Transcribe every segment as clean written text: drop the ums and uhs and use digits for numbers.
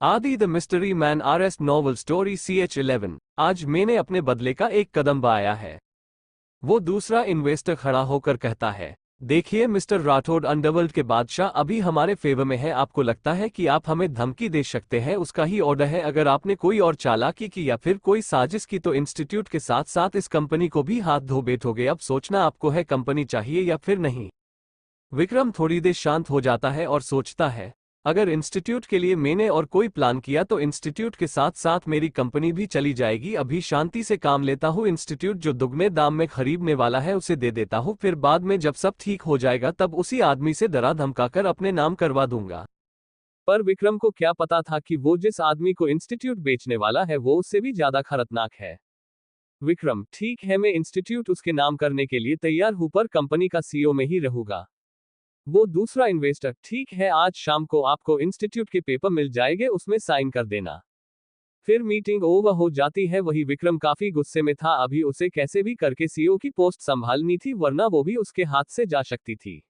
आदि the mystery man RS novel story CH11। आज मैंने अपने बदले का एक कदम बढ़ाया है। वो दूसरा इन्वेस्टर खड़ा होकर कहता है, देखिए मिस्टर राठौड़, अंडरवर्ल्ड के बादशाह अभी हमारे फेवर में है। आपको लगता है कि आप हमें धमकी दे सकते हैं, उसका ही ऑर्डर है। अगर आपने कोई और चालाकी की या फिर कोई साजिश की तो इंस्टीट्यूट के साथ साथ इस कंपनी को भी हाथ धो बैठोगे। अब सोचना आपको है, कंपनी चाहिए या फिर नहीं। विक्रम थोड़ी देर शांत हो जाता है और सोचता है, अगर इंस्टीट्यूट के लिए मैंने और कोई प्लान किया तो इंस्टीट्यूट के साथ साथ मेरी कंपनी भी चली जाएगी। अभी शांति से काम लेता हूँ, इंस्टीट्यूट जो दुगने दाम में खरीदने वाला है उसे दे देता हूँ, फिर बाद में जब सब ठीक हो जाएगा तब उसी आदमी से डरा धमकाकर अपने नाम करवा दूंगा। पर विक्रम को क्या पता था कि वो जिस आदमी को इंस्टीट्यूट बेचने वाला है वो उससे भी ज्यादा खतरनाक है। विक्रम, ठीक है, मैं इंस्टीट्यूट उसके नाम करने के लिए तैयार हूं, पर कंपनी का CEO में ही रहूंगा। वो दूसरा इन्वेस्टर, ठीक है, आज शाम को आपको इंस्टीट्यूट के पेपर मिल जाएंगे, उसमें साइन कर देना। फिर मीटिंग ओवर हो जाती है। वही विक्रम काफी गुस्से में था। अभी उसे कैसे भी करके CEO की पोस्ट संभालनी थी, वरना वो भी उसके हाथ से जा सकती थी।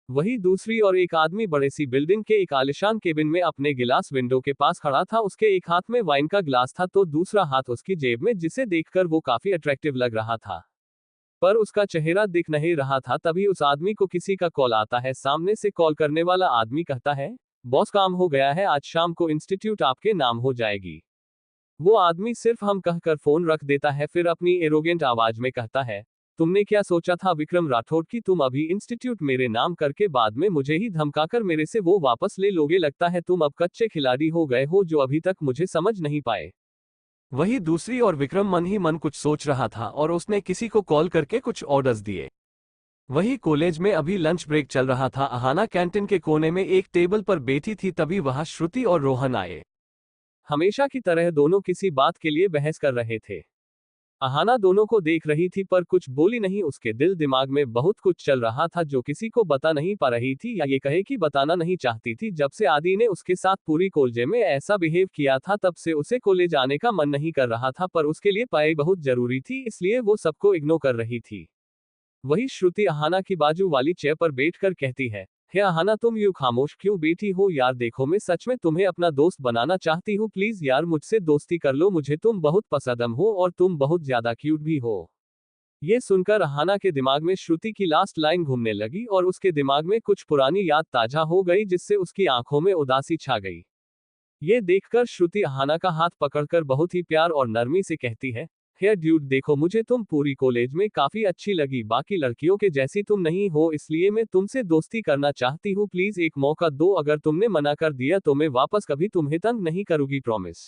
वही दूसरी और एक आदमी बड़े सी बिल्डिंग के एक आलिशान केबिन में अपने गिलास विंडो के पास खड़ा था। उसके एक हाथ में वाइन का ग्लास था तो दूसरा हाथ उसकी जेब में, जिसे देखकर वो काफी अट्रैक्टिव लग रहा था, पर उसका चेहरा दिख नहीं रहा था। तभी उस आदमी को किसी का कॉल आता है। सामने से कॉल करने वाला आदमी कहता है, बॉस, काम हो गया है, आज शाम को इंस्टीट्यूट आपके नाम हो जाएगी। वो आदमी सिर्फ हम कहकर फोन रख देता है, फिर अपनी एरोगेंट आवाज में कहता है, तुमने क्या सोचा था विक्रम राठौड़ की तुम अभी इंस्टीट्यूट मेरे नाम करके बाद में मुझे ही धमकाकर मेरे से वो वापस ले लोगे? लगता है तुम अब कच्चे खिलाड़ी हो गए हो जो अभी तक मुझे समझ नहीं पाए। वही दूसरी और विक्रम मन ही मन कुछ सोच रहा था और उसने किसी को कॉल करके कुछ ऑर्डर्स दिए। वही कॉलेज में अभी लंच ब्रेक चल रहा था। अहाना कैंटीन के कोने में एक टेबल पर बैठी थी। तभी वहां श्रुति और रोहन आए। हमेशा की तरह दोनों किसी बात के लिए बहस कर रहे थे। अहाना दोनों को देख रही थी पर कुछ बोली नहीं। उसके दिल दिमाग में बहुत कुछ चल रहा था जो किसी को बता नहीं पा रही थी, या ये कहे कि बताना नहीं चाहती थी। जब से आदि ने उसके साथ पूरी कॉलेज में ऐसा बिहेव किया था तब से उसे कॉलेज आने का मन नहीं कर रहा था, पर उसके लिए पढ़ाई बहुत जरूरी थी, इसलिए वो सबको इग्नोर कर रही थी। वही श्रुति अहाना की बाजू वाली चेयर पर बैठकर कहती है, हे अहाना, तुम यूं खामोश क्यों बैठी हो यार? देखो, मैं सच में तुम्हें अपना दोस्त बनाना चाहती हूँ, प्लीज यार मुझसे दोस्ती कर लो, मुझे तुम बहुत पसंद हो और तुम बहुत ज्यादा क्यूट भी हो। ये सुनकर अहाना के दिमाग में श्रुति की लास्ट लाइन घूमने लगी और उसके दिमाग में कुछ पुरानी याद ताजा हो गई, जिससे उसकी आंखों में उदासी छा गई। ये देखकर श्रुति अहाना का हाथ पकड़कर बहुत ही प्यार और नरमी से कहती है, हे ड्यूड, देखो, मुझे तुम पूरी कॉलेज में काफी अच्छी लगी, बाकी लड़कियों के जैसी तुम नहीं हो, इसलिए मैं तुमसे दोस्ती करना चाहती हूँ, प्लीज एक मौका दो। अगर तुमने मना कर दिया तो मैं वापस कभी तुम्हें तंग नहीं करूंगी, प्रॉमिस।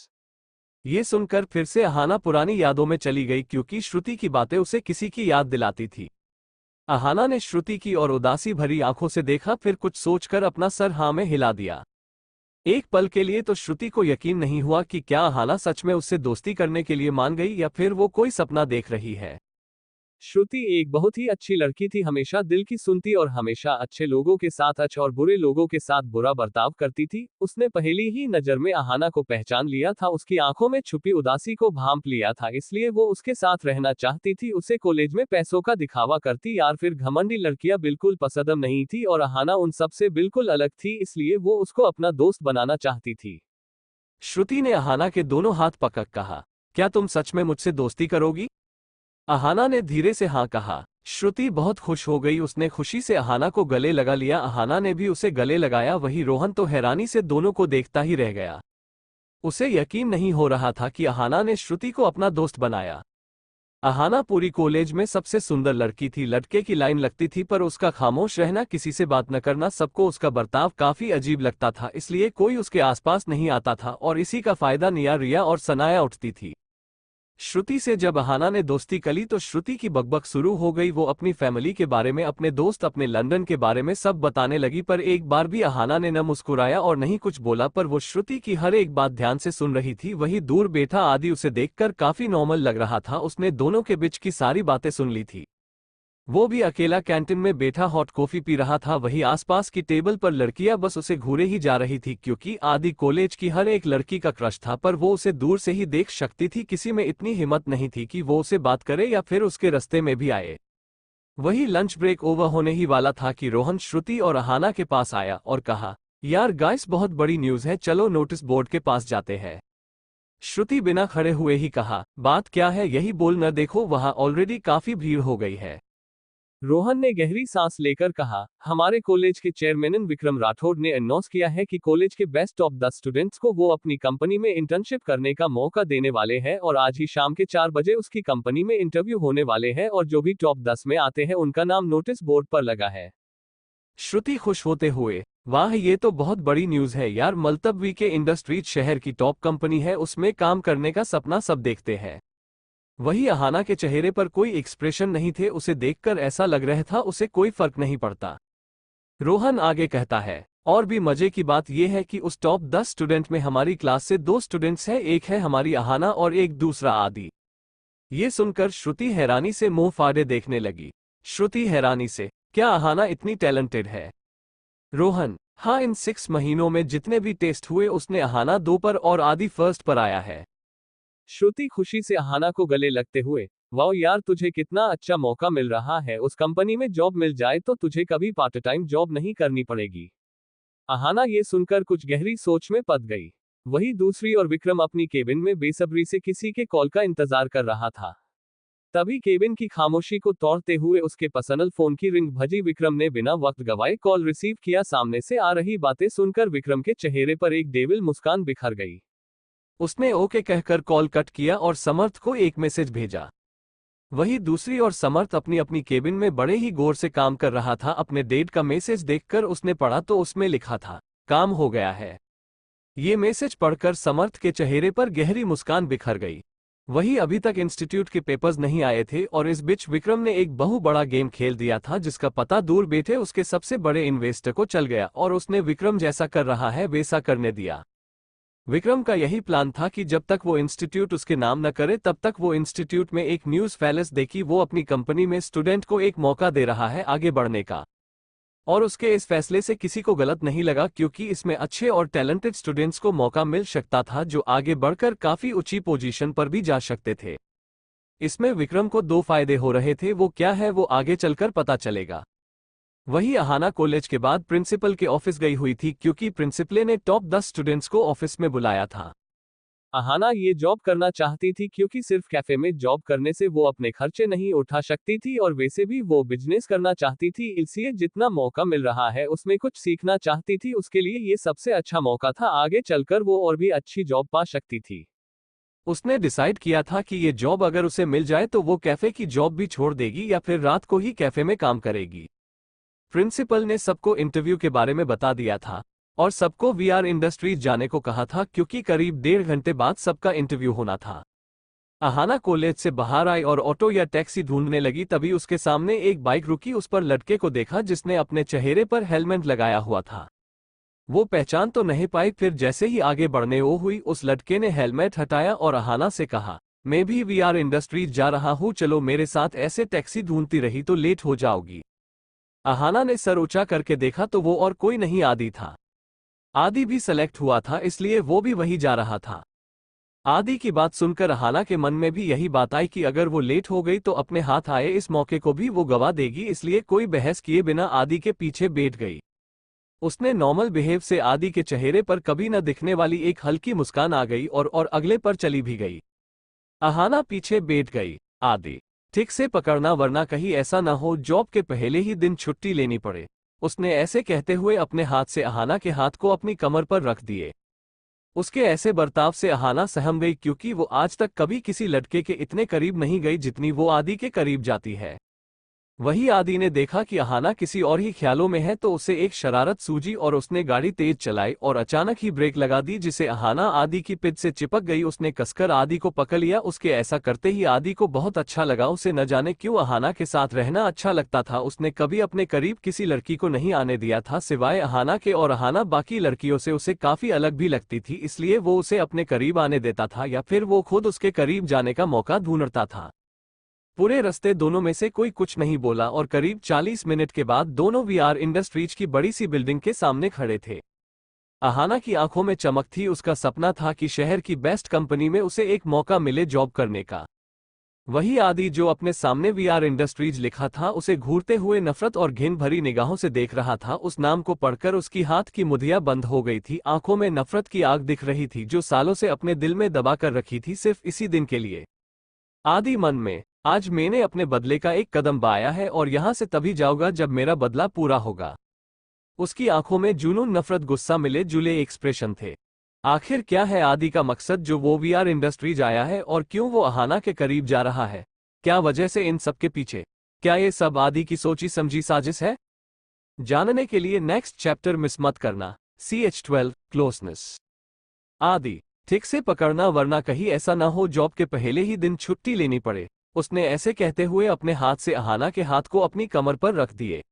ये सुनकर फिर से अहाना पुरानी यादों में चली गई, क्योंकि श्रुति की बातें उसे किसी की याद दिलाती थी। अहाना ने श्रुति की और उदासी भरी आंखों से देखा, फिर कुछ सोचकर अपना सर हाँ में हिला दिया। एक पल के लिए तो श्रुति को यकीन नहीं हुआ कि क्या अहाना सच में उससे दोस्ती करने के लिए मान गई या फिर वो कोई सपना देख रही है। श्रुति एक बहुत ही अच्छी लड़की थी, हमेशा दिल की सुनती और हमेशा अच्छे लोगों के साथ अच्छे और बुरे लोगों के साथ बुरा बर्ताव करती थी। उसने पहली ही नजर में अहाना को पहचान लिया था, उसकी आंखों में छुपी उदासी को भांप लिया था, इसलिए वो उसके साथ रहना चाहती थी। उसे कॉलेज में पैसों का दिखावा करती या फिर घमंडी लड़कियां बिल्कुल पसंद नहीं थी और अहाना उन सब से बिल्कुल अलग थी, इसलिए वो उसको अपना दोस्त बनाना चाहती थी। श्रुति ने अहाना के दोनों हाथ पकड़ कहा, क्या तुम सच में मुझसे दोस्ती करोगी? अहाना ने धीरे से हाँ कहा। श्रुति बहुत खुश हो गई, उसने खुशी से अहाना को गले लगा लिया। अहाना ने भी उसे गले लगाया। वही रोहन तो हैरानी से दोनों को देखता ही रह गया। उसे यकीन नहीं हो रहा था कि अहाना ने श्रुति को अपना दोस्त बनाया। अहाना पूरी कॉलेज में सबसे सुंदर लड़की थी, लड़के की लाइन लगती थी, पर उसका खामोश रहना, किसी से बात न करना, सबको उसका बर्ताव काफी अजीब लगता था, इसलिए कोई उसके आसपास नहीं आता था और इसी का फायदा निया, रिया और सनाया उठती थी। श्रुति से जब अहाना ने दोस्ती करी तो श्रुति की बकबक शुरू हो गई। वो अपनी फैमिली के बारे में, अपने दोस्त, अपने लंदन के बारे में सब बताने लगी, पर एक बार भी अहाना ने न मुस्कुराया और नहीं कुछ बोला, पर वो श्रुति की हर एक बात ध्यान से सुन रही थी। वही दूर बैठा आदि उसे देखकर काफी नॉर्मल लग रहा था, उसने दोनों के बीच की सारी बातें सुन ली थी। वो भी अकेला कैंटीन में बैठा हॉट कॉफी पी रहा था। वही आसपास की टेबल पर लड़कियां बस उसे घूरे ही जा रही थी, क्योंकि आदि कॉलेज की हर एक लड़की का क्रश था, पर वो उसे दूर से ही देख सकती थी। किसी में इतनी हिम्मत नहीं थी कि वो उसे बात करे या फिर उसके रास्ते में भी आए। वही लंच ब्रेक ओवर होने ही वाला था कि रोहन श्रुति और अहाना के पास आया और कहा, यार गाइस, बहुत बड़ी न्यूज़ है, चलो नोटिस बोर्ड के पास जाते हैं। श्रुति बिना खड़े हुए ही कहा, बात क्या है यही बोल न, देखो वहां ऑलरेडी काफी भीड़ हो गई है। रोहन ने गहरी सांस लेकर कहा, हमारे कॉलेज के चेयरमैन विक्रम राठौड़ ने अनाउंस किया है कि कॉलेज के बेस्ट ऑफ 10 स्टूडेंट्स को वो अपनी कंपनी में इंटर्नशिप करने का मौका देने वाले हैं और आज ही शाम के 4 बजे उसकी कंपनी में इंटरव्यू होने वाले हैं और जो भी टॉप 10 में आते हैं उनका नाम नोटिस बोर्ड पर लगा है। श्रुति खुश होते हुए, वाह ये तो बहुत बड़ी न्यूज़ है यार, मलतब के इंडस्ट्रीज शहर की टॉप कंपनी है, उसमें काम करने का सपना सब देखते हैं। वही अहाना के चेहरे पर कोई एक्सप्रेशन नहीं थे, उसे देखकर ऐसा लग रहा था उसे कोई फर्क नहीं पड़ता। रोहन आगे कहता है, और भी मजे की बात यह है कि उस टॉप 10 स्टूडेंट में हमारी क्लास से 2 स्टूडेंट्स हैं, एक है हमारी अहाना और एक दूसरा आदि। ये सुनकर श्रुति हैरानी से मुंह फाड़े देखने लगी। श्रुति हैरानी से, क्या अहाना इतनी टैलेंटेड है? रोहन, हाँ, इन 6 महीनों में जितने भी टेस्ट हुए उसने अहाना 2 पर और आदि फर्स्ट पर आया है। श्रुति खुशी से अहाना को गले लगते हुए, वाह यार, तुझे कितना अच्छा मौका मिल रहा है, उस कंपनी में जॉब मिल जाए तो तुझे कभी पार्ट टाइम जॉब नहीं करनी पड़ेगी। अहाना ये सुनकर कुछ गहरी सोच में पड़ गई। वही दूसरी और विक्रम अपनी केबिन में बेसब्री से किसी के कॉल का इंतजार कर रहा था। तभी केबिन की खामोशी को तोड़ते हुए उसके पर्सनल फोन की रिंग बजी। विक्रम ने बिना वक्त गवाए कॉल रिसीव किया। सामने से आ रही बातें सुनकर विक्रम के चेहरे पर एक डेविल मुस्कान बिखर गई। उसने ओके कहकर कॉल कट किया और समर्थ को एक मैसेज भेजा। वही दूसरी और समर्थ अपनी अपनी केबिन में बड़े ही गौर से काम कर रहा था। अपने डेट का मैसेज देखकर उसने पढ़ा तो उसमें लिखा था, काम हो गया है। ये मैसेज पढ़कर समर्थ के चेहरे पर गहरी मुस्कान बिखर गई। वही अभी तक इंस्टीट्यूट के पेपर्स नहीं आए थे और इस बीच विक्रम ने एक बड़ा गेम खेल दिया था जिसका पता दूर बैठे उसके सबसे बड़े इन्वेस्टर को चल गया और उसने विक्रम जैसा कर रहा है वैसा करने दिया। विक्रम का यही प्लान था कि जब तक वो इंस्टीट्यूट उसके नाम न करे तब तक वो इंस्टीट्यूट में एक न्यूज़ फैलस दे कि वो अपनी कंपनी में स्टूडेंट को एक मौका दे रहा है आगे बढ़ने का। और उसके इस फैसले से किसी को गलत नहीं लगा क्योंकि इसमें अच्छे और टैलेंटेड स्टूडेंट्स को मौका मिल सकता था जो आगे बढ़कर काफी ऊंची पोजीशन पर भी जा सकते थे। इसमें विक्रम को 2 फायदे हो रहे थे, वो क्या है वो आगे चलकर पता चलेगा। वही अहाना कॉलेज के बाद प्रिंसिपल के ऑफिस गई हुई थी क्योंकि प्रिंसिपल ने टॉप 10 स्टूडेंट्स को ऑफिस में बुलाया था। अहाना ये जॉब करना चाहती थी क्योंकि सिर्फ कैफे में जॉब करने से वो अपने खर्चे नहीं उठा सकती थी और वैसे भी वो बिजनेस करना चाहती थी, इसलिए जितना मौका मिल रहा है उसमें कुछ सीखना चाहती थी। उसके लिए ये सबसे अच्छा मौका था, आगे चलकर वो और भी अच्छी जॉब पा सकती थी। उसने डिसाइड किया था कि ये जॉब अगर उसे मिल जाए तो वो कैफे की जॉब भी छोड़ देगी या फिर रात को ही कैफे में काम करेगी। प्रिंसिपल ने सबको इंटरव्यू के बारे में बता दिया था और सबको वीआर इंडस्ट्रीज जाने को कहा था क्योंकि करीब 1.5 घंटे बाद सबका इंटरव्यू होना था। अहाना कॉलेज से बाहर आई और ऑटो या टैक्सी ढूंढने लगी, तभी उसके सामने एक बाइक रुकी। उस पर लड़के को देखा जिसने अपने चेहरे पर हेलमेट लगाया हुआ था। वो पहचान तो नहीं पाई, फिर जैसे ही आगे बढ़ने वो हुई उस लड़के ने हेलमेट हटाया और अहाना से कहा, मैं भी वीआर इंडस्ट्रीज जा रहा हूँ, चलो मेरे साथ। ऐसे टैक्सी ढूंढती रही तो लेट हो जाओगी। अहाना ने सर ऊंचा करके देखा तो वो और कोई नहीं आदि था। आदि भी सेलेक्ट हुआ था इसलिए वो भी वही जा रहा था। आदि की बात सुनकर अहाना के मन में भी यही बात आई कि अगर वो लेट हो गई तो अपने हाथ आए इस मौके को भी वो गवा देगी, इसलिए कोई बहस किए बिना आदि के पीछे बैठ गई। उसने नॉर्मल बिहेव से आदि के चेहरे पर कभी न दिखने वाली एक हल्की मुस्कान आ गई और अगले पर चली भी गई। अहाना पीछे बैठ गई। आदि, ठीक से पकड़ना वरना कहीं ऐसा न हो जॉब के पहले ही दिन छुट्टी लेनी पड़े। उसने ऐसे कहते हुए अपने हाथ से अहाना के हाथ को अपनी कमर पर रख दिए। उसके ऐसे बर्ताव से अहाना सहम गई क्योंकि वो आज तक कभी किसी लड़के के इतने करीब नहीं गई जितनी वो आदि के करीब जाती है। वही आदि ने देखा कि अहाना किसी और ही ख्यालों में है तो उसे एक शरारत सूझी और उसने गाड़ी तेज चलाई और अचानक ही ब्रेक लगा दी जिसे अहाना आदि की पिठ से चिपक गई। उसने कसकर आदि को पकड़ लिया। उसके ऐसा करते ही आदि को बहुत अच्छा लगा। उसे न जाने क्यों अहाना के साथ रहना अच्छा लगता था। उसने कभी अपने करीब किसी लड़की को नहीं आने दिया था सिवाय अहाना के, और अहाना बाकी लड़कियों से उसे काफी अलग भी लगती थी, इसलिए वो उसे अपने करीब आने देता था या फिर वो खुद उसके करीब जाने का मौका ढूंढता था। पूरे रास्ते दोनों में से कोई कुछ नहीं बोला और करीब 40 मिनट के बाद दोनों वीआर इंडस्ट्रीज की बड़ी सी बिल्डिंग के सामने खड़े थे। अहाना की आंखों में चमक थी। उसका सपना था कि शहर की बेस्ट कंपनी में उसे एक मौका मिले जॉब करने का। वही आदि जो अपने सामने वीआर इंडस्ट्रीज लिखा था उसे घूरते हुए नफरत और घिन भरी निगाहों से देख रहा था। उस नाम को पढ़कर उसकी हाथ की मुद्रियां बंद हो गई थी, आंखों में नफरत की आग दिख रही थी जो सालों से अपने दिल में दबा कर रखी थी सिर्फ इसी दिन के लिए। आदि मन में, आज मैंने अपने बदले का एक कदम बढ़ाया है और यहां से तभी जाऊंगा जब मेरा बदला पूरा होगा। उसकी आंखों में जुनून, नफरत, गुस्सा मिले जुले एक्सप्रेशन थे। आखिर क्या है आदि का मकसद जो वो वीआर इंडस्ट्रीज आया है और क्यों वो अहाना के करीब जा रहा है? क्या वजह से इन सब के पीछे? क्या ये सब आदि की सोची समझी साजिश है? जानने के लिए नेक्स्ट चैप्टर मिस मत करना। CH12 closeness. आदि, ठीक से पकड़ना वरना कहीं ऐसा ना हो जॉब के पहले ही दिन छुट्टी लेनी पड़े। उसने ऐसे कहते हुए अपने हाथ से अहाना के हाथ को अपनी कमर पर रख दिए।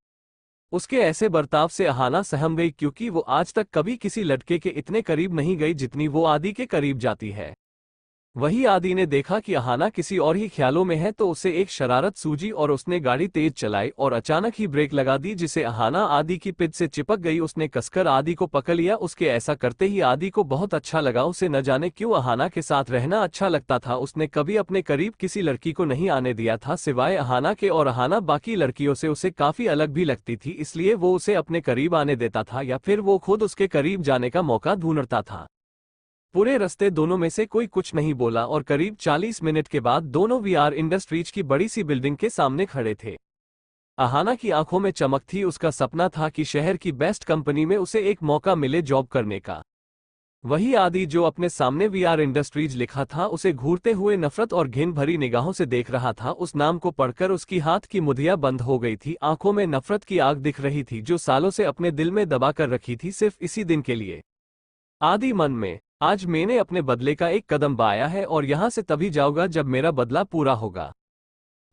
उसके ऐसे बर्ताव से अहाना सहम गई क्योंकि वो आज तक कभी किसी लड़के के इतने करीब नहीं गई जितनी वो आदि के करीब जाती है। वही आदि ने देखा कि अहाना किसी और ही ख्यालों में है तो उसे एक शरारत सूझी और उसने गाड़ी तेज चलाई और अचानक ही ब्रेक लगा दी जिसे अहाना आदि की पिठ से चिपक गई। उसने कसकर आदि को पकड़ लिया। उसके ऐसा करते ही आदि को बहुत अच्छा लगा। उसे न जाने क्यों अहाना के साथ रहना अच्छा लगता था। उसने कभी अपने करीब किसी लड़की को नहीं आने दिया था सिवाय अहाना के, और अहाना बाकी लड़कियों से उसे काफी अलग भी लगती थी, इसलिए वो उसे अपने करीब आने देता था या फिर वो खुद उसके करीब जाने का मौका ढूंढता था। पूरे रास्ते दोनों में से कोई कुछ नहीं बोला और करीब 40 मिनट के बाद दोनों वीआर इंडस्ट्रीज की बड़ी सी बिल्डिंग के सामने खड़े थे। अहाना की आंखों में चमक थी। उसका सपना था कि शहर की बेस्ट कंपनी में उसे एक मौका मिले जॉब करने का। वही आदि जो अपने सामने वीआर इंडस्ट्रीज लिखा था उसे घूरते हुए नफरत और घिन भरी निगाहों से देख रहा था। उस नाम को पढ़कर उसकी हाथ की मुद्रियां बंद हो गई थी, आंखों में नफरत की आग दिख रही थी जो सालों से अपने दिल में दबा कर रखी थी सिर्फ इसी दिन के लिए। आदि मन में, आज मैंने अपने बदले का एक कदम बढ़ाया है और यहां से तभी जाऊंगा जब मेरा बदला पूरा होगा।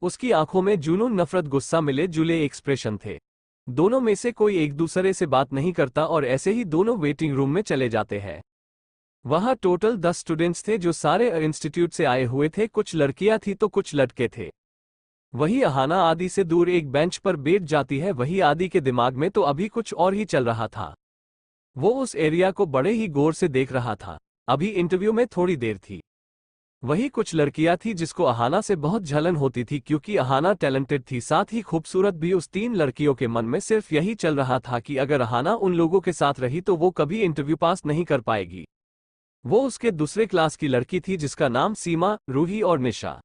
उसकी आंखों में जुनून, नफरत, गुस्सा मिले जुले एक्सप्रेशन थे। दोनों में से कोई एक दूसरे से बात नहीं करता और ऐसे ही दोनों वेटिंग रूम में चले जाते हैं। वहां टोटल 10 स्टूडेंट्स थे जो सारे इंस्टीट्यूट से आए हुए थे। कुछ लड़कियां थी तो कुछ लड़के थे। वही अहाना आदि से दूर एक बेंच पर बैठ जाती है। वही आदि के दिमाग में तो अभी कुछ और ही चल रहा था। वो उस एरिया को बड़े ही गौर से देख रहा था। अभी इंटरव्यू में थोड़ी देर थी। वही कुछ लड़कियां थी जिसको अहाना से बहुत जलन होती थी क्योंकि अहाना टैलेंटेड थी, साथ ही खूबसूरत भी। उस 3 लड़कियों के मन में सिर्फ यही चल रहा था कि अगर अहाना उन लोगों के साथ रही तो वो कभी इंटरव्यू पास नहीं कर पाएगी। वो उसके दूसरे क्लास की लड़की थी जिसका नाम सीमा, रूही और निशा।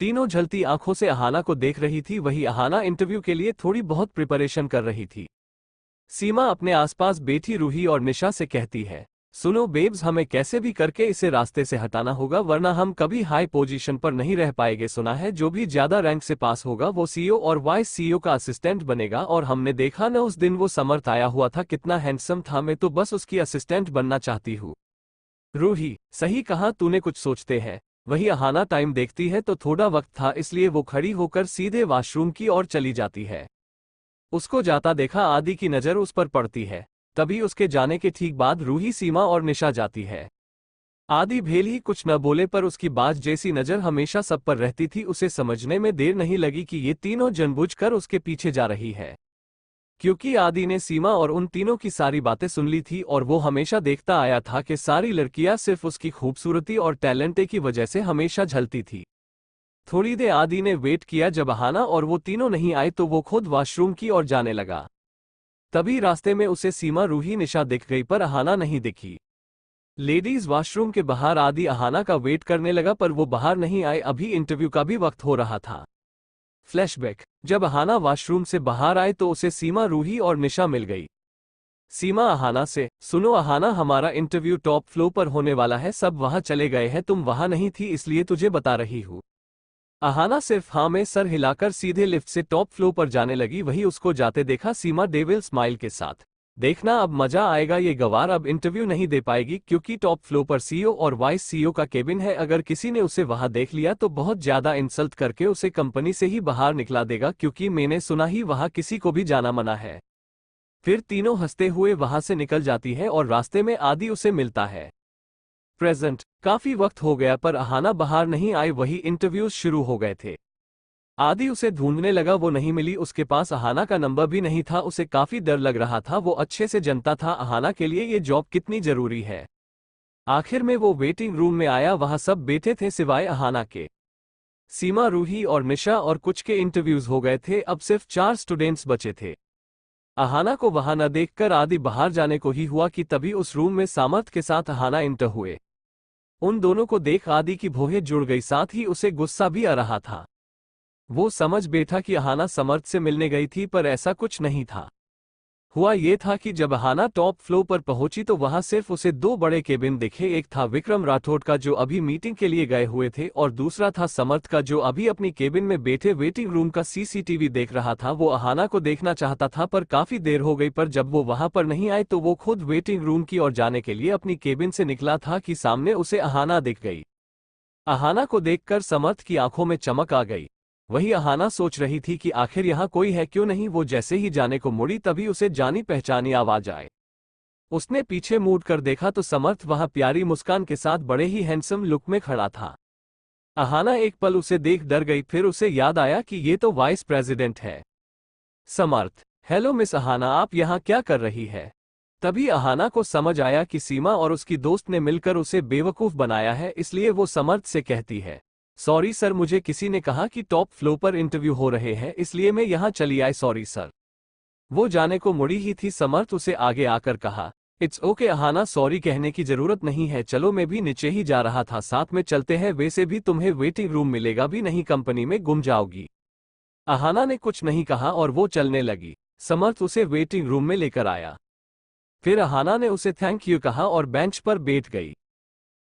तीनों झलती आंखों से अहाना को देख रही थी। वही अहाना इंटरव्यू के लिए थोड़ी बहुत प्रिपरेशन कर रही थी। सीमा अपने आसपास बैठी रूही और निशा से कहती है, सुनो बेब्स, हमें कैसे भी करके इसे रास्ते से हटाना होगा वरना हम कभी हाई पोजीशन पर नहीं रह पाएंगे। सुना है जो भी ज्यादा रैंक से पास होगा वो सीईओ और वाइस सीईओ का असिस्टेंट बनेगा, और हमने देखा न उस दिन वो समर्थ आया हुआ था, कितना हैंडसम था। मैं तो बस उसकी असिस्टेंट बनना चाहती हूँ। रूही, सही कहा तूने, कुछ सोचते हैं। वही अहाना टाइम देखती है तो थोड़ा वक्त था, इसलिए वो खड़ी होकर सीधे वॉशरूम की ओर चली जाती है। उसको जाता देखा आदि की नजर उस पर पड़ती है। तभी उसके जाने के ठीक बाद रूही, सीमा और निशा जाती है। आदि भेल ही कुछ न बोले पर उसकी बाज जैसी नजर हमेशा सब पर रहती थी। उसे समझने में देर नहीं लगी कि ये तीनों जानबूझकर उसके पीछे जा रही है, क्योंकि आदि ने सीमा और उन तीनों की सारी बातें सुन ली थी और वो हमेशा देखता आया था कि सारी लड़कियां सिर्फ उसकी खूबसूरती और टैलेंट की वजह से हमेशा झलती थी। थोड़ी देर आदि ने वेट किया, जब अहाना और वो तीनों नहीं आए तो वो खुद वॉशरूम की ओर जाने लगा। तभी रास्ते में उसे सीमा, रूही, निशा दिख गई पर अहाना नहीं दिखी। लेडीज वॉशरूम के बाहर आदि अहाना का वेट करने लगा पर वो बाहर नहीं आए। अभी इंटरव्यू का भी वक्त हो रहा था। फ्लैशबैक, जब अहाना वॉशरूम से बाहर आए तो उसे सीमा, रूही और निशा मिल गई। सीमा अहाना से, सुनो अहाना, हमारा इंटरव्यू टॉप फ्लोर पर होने वाला है, सब वहां चले गए हैं, तुम वहां नहीं थी इसलिए तुझे बता रही हूँ। अहाना सिर्फ हाँ में सर हिलाकर सीधे लिफ्ट से टॉप फ्लोर पर जाने लगी। वही उसको जाते देखा सीमा डेविल स्माइल के साथ। देखना अब मजा आएगा, ये गवार अब इंटरव्यू नहीं दे पाएगी क्योंकि टॉप फ्लोर पर सीईओ और वाइस सीईओ का केबिन है। अगर किसी ने उसे वहां देख लिया तो बहुत ज्यादा इंसल्ट करके उसे कंपनी से ही बाहर निकला देगा, क्योंकि मैंने सुना ही वहां किसी को भी जाना मना है। फिर तीनों हंसते हुए वहां से निकल जाती है और रास्ते में आदि उसे मिलता है। प्रेजेंट, काफी वक्त हो गया पर अहाना बाहर नहीं आई। वही इंटरव्यूज शुरू हो गए थे। आदि उसे ढूंढने लगा, वो नहीं मिली। उसके पास अहाना का नंबर भी नहीं था। उसे काफी डर लग रहा था। वो अच्छे से जानता था अहाना के लिए ये जॉब कितनी जरूरी है। आखिर में वो वेटिंग रूम में आया। वहां सब बैठे थे सिवाय अहाना के। सीमा, रूही और निशा और कुछ के इंटरव्यूज हो गए थे, अब सिर्फ 4 स्टूडेंट्स बचे थे। अहाना को वहां न देखकर आदि बाहर जाने को ही हुआ कि तभी उस रूम में सामर्थ के साथ अहाना इंटर हुए। उन दोनों को देख आदि की भौहें जुड़ गई, साथ ही उसे गुस्सा भी आ रहा था। वो समझ बैठा कि अहाना समर्थ से मिलने गई थी, पर ऐसा कुछ नहीं था। हुआ ये था कि जब अहाना टॉप फ्लोर पर पहुंची तो वहां सिर्फ उसे 2 बड़े केबिन दिखे। एक था विक्रम राठौड़ का जो अभी मीटिंग के लिए गए हुए थे, और दूसरा था समर्थ का जो अभी अपनी केबिन में बैठे वेटिंग रूम का सीसीटीवी देख रहा था। वो अहाना को देखना चाहता था पर काफी देर हो गई, पर जब वो वहां पर नहीं आए तो वो खुद वेटिंग रूम की ओर जाने के लिए अपनी केबिन से निकला था कि सामने उसे अहाना दिख गई। अहाना को देखकर समर्थ की आंखों में चमक आ गई। वही अहाना सोच रही थी कि आखिर यहाँ कोई है क्यों नहीं। वो जैसे ही जाने को मुड़ी तभी उसे जानी पहचानी आवाज आए। उसने पीछे मुड़ कर देखा तो समर्थ वहां प्यारी मुस्कान के साथ बड़े ही हैंडसम लुक में खड़ा था। अहाना एक पल उसे देख डर गई, फिर उसे याद आया कि ये तो वाइस प्रेसिडेंट है। समर्थ, हेलो मिस अहाना, आप यहाँ क्या कर रही है? तभी अहाना को समझ आया कि सीमा और उसकी दोस्त ने मिलकर उसे बेवकूफ बनाया है, इसलिए वो समर्थ से कहती है, सॉरी सर, मुझे किसी ने कहा कि टॉप फ्लोर पर इंटरव्यू हो रहे हैं, इसलिए मैं यहाँ चली आई, सॉरी सर। वो जाने को मुड़ी ही थी, समर्थ उसे आगे आकर कहा, इट्स ओके अहाना, सॉरी कहने की जरूरत नहीं है, चलो मैं भी नीचे ही जा रहा था, साथ में चलते हैं, वैसे भी तुम्हें वेटिंग रूम मिलेगा भी नहीं, कंपनी में गुम जाओगी। अहाना ने कुछ नहीं कहा और वो चलने लगी। समर्थ उसे वेटिंग रूम में लेकर आया। फिर अहाना ने उसे थैंक यू कहा और बेंच पर बैठ गई।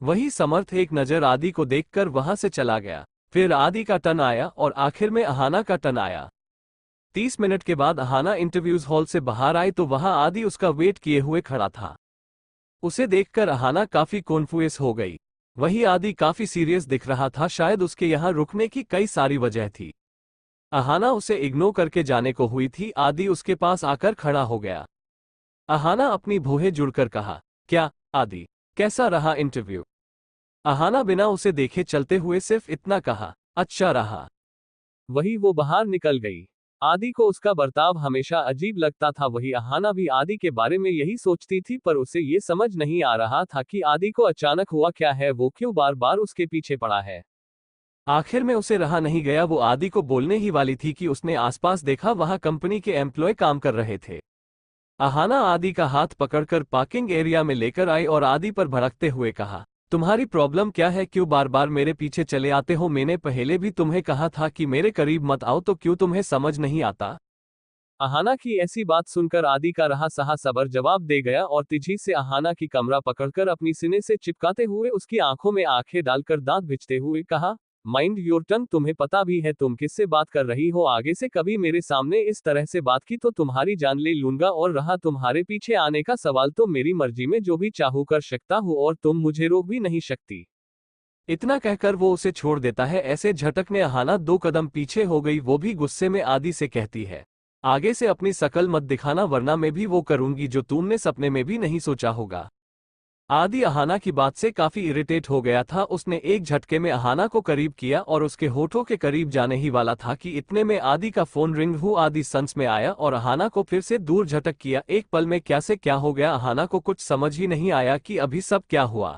वही समर्थ एक नजर आदि को देखकर वहां से चला गया। फिर आदि का टर्न आया और आखिर में अहाना का टर्न आया। 30 मिनट के बाद अहाना इंटरव्यूज हॉल से बाहर आई तो वहां आदि उसका वेट किए हुए खड़ा था। उसे देखकर अहाना काफी कॉन्फ्यूज हो गई। वही आदि काफी सीरियस दिख रहा था, शायद उसके यहाँ रुकने की कई सारी वजह थी। अहाना उसे इग्नोर करके जाने को हुई थी, आदि उसके पास आकर खड़ा हो गया। अहाना अपनी भौहें जुड़कर कहा, क्या आदि, कैसा रहा इंटरव्यू? अहाना बिना उसे देखे चलते हुए सिर्फ इतना कहा, अच्छा रहा। वही वो बाहर निकल गई। आदि को उसका बर्ताव हमेशा अजीब लगता था। वही अहाना भी आदि के बारे में यही सोचती थी, पर उसे ये समझ नहीं आ रहा था कि आदि को अचानक हुआ क्या है, वो क्यों बार बार उसके पीछे पड़ा है। आखिर में उसे रहा नहीं गया, वो आदि को बोलने ही वाली थी कि उसने आसपास देखा, वहां कंपनी के एम्प्लॉय काम कर रहे थे। अहाना आदि का हाथ पकड़कर पार्किंग एरिया में लेकर आई और आदि पर भड़कते हुए कहा, तुम्हारी प्रॉब्लम क्या है, क्यों बार बार मेरे पीछे चले आते हो? मैंने पहले भी तुम्हें कहा था कि मेरे करीब मत आओ, तो क्यों तुम्हें समझ नहीं आता? अहाना की ऐसी बात सुनकर आदि का रहा सहा सबर जवाब दे गया और तेजी से अहाना की कमरा पकड़कर अपनी सीने से चिपकाते हुए उसकी आंखों में आंखें डालकर दांत भिजते हुए कहा, माइंड योर टंग, तुम्हें पता भी है तुम किससे बात कर रही हो? आगे से कभी मेरे सामने इस तरह से बात की तो तुम्हारी जान ले लूंगा। और रहा तुम्हारे पीछे आने का सवाल, तो मेरी मर्जी में जो भी चाहूं कर सकता हूं और तुम मुझे रोक भी नहीं सकती। इतना कहकर वो उसे छोड़ देता है। ऐसे झटकने अहाना 2 कदम पीछे हो गई। वो भी गुस्से में आदि से कहती है, आगे से अपनी शकल मत दिखाना, वरना मैं भी वो करूंगी जो तुमने सपने में भी नहीं सोचा होगा। आदि अहाना की बात से काफी इरिटेट हो गया था। उसने एक झटके में अहाना को करीब किया और उसके होठों के करीब जाने ही वाला था कि इतने में आदि का फोन रिंग हुआ। आदि संस में आया और अहाना को फिर से दूर झटक किया। एक पल में क्या से क्या हो गया, अहाना को कुछ समझ ही नहीं आया कि अभी सब क्या हुआ।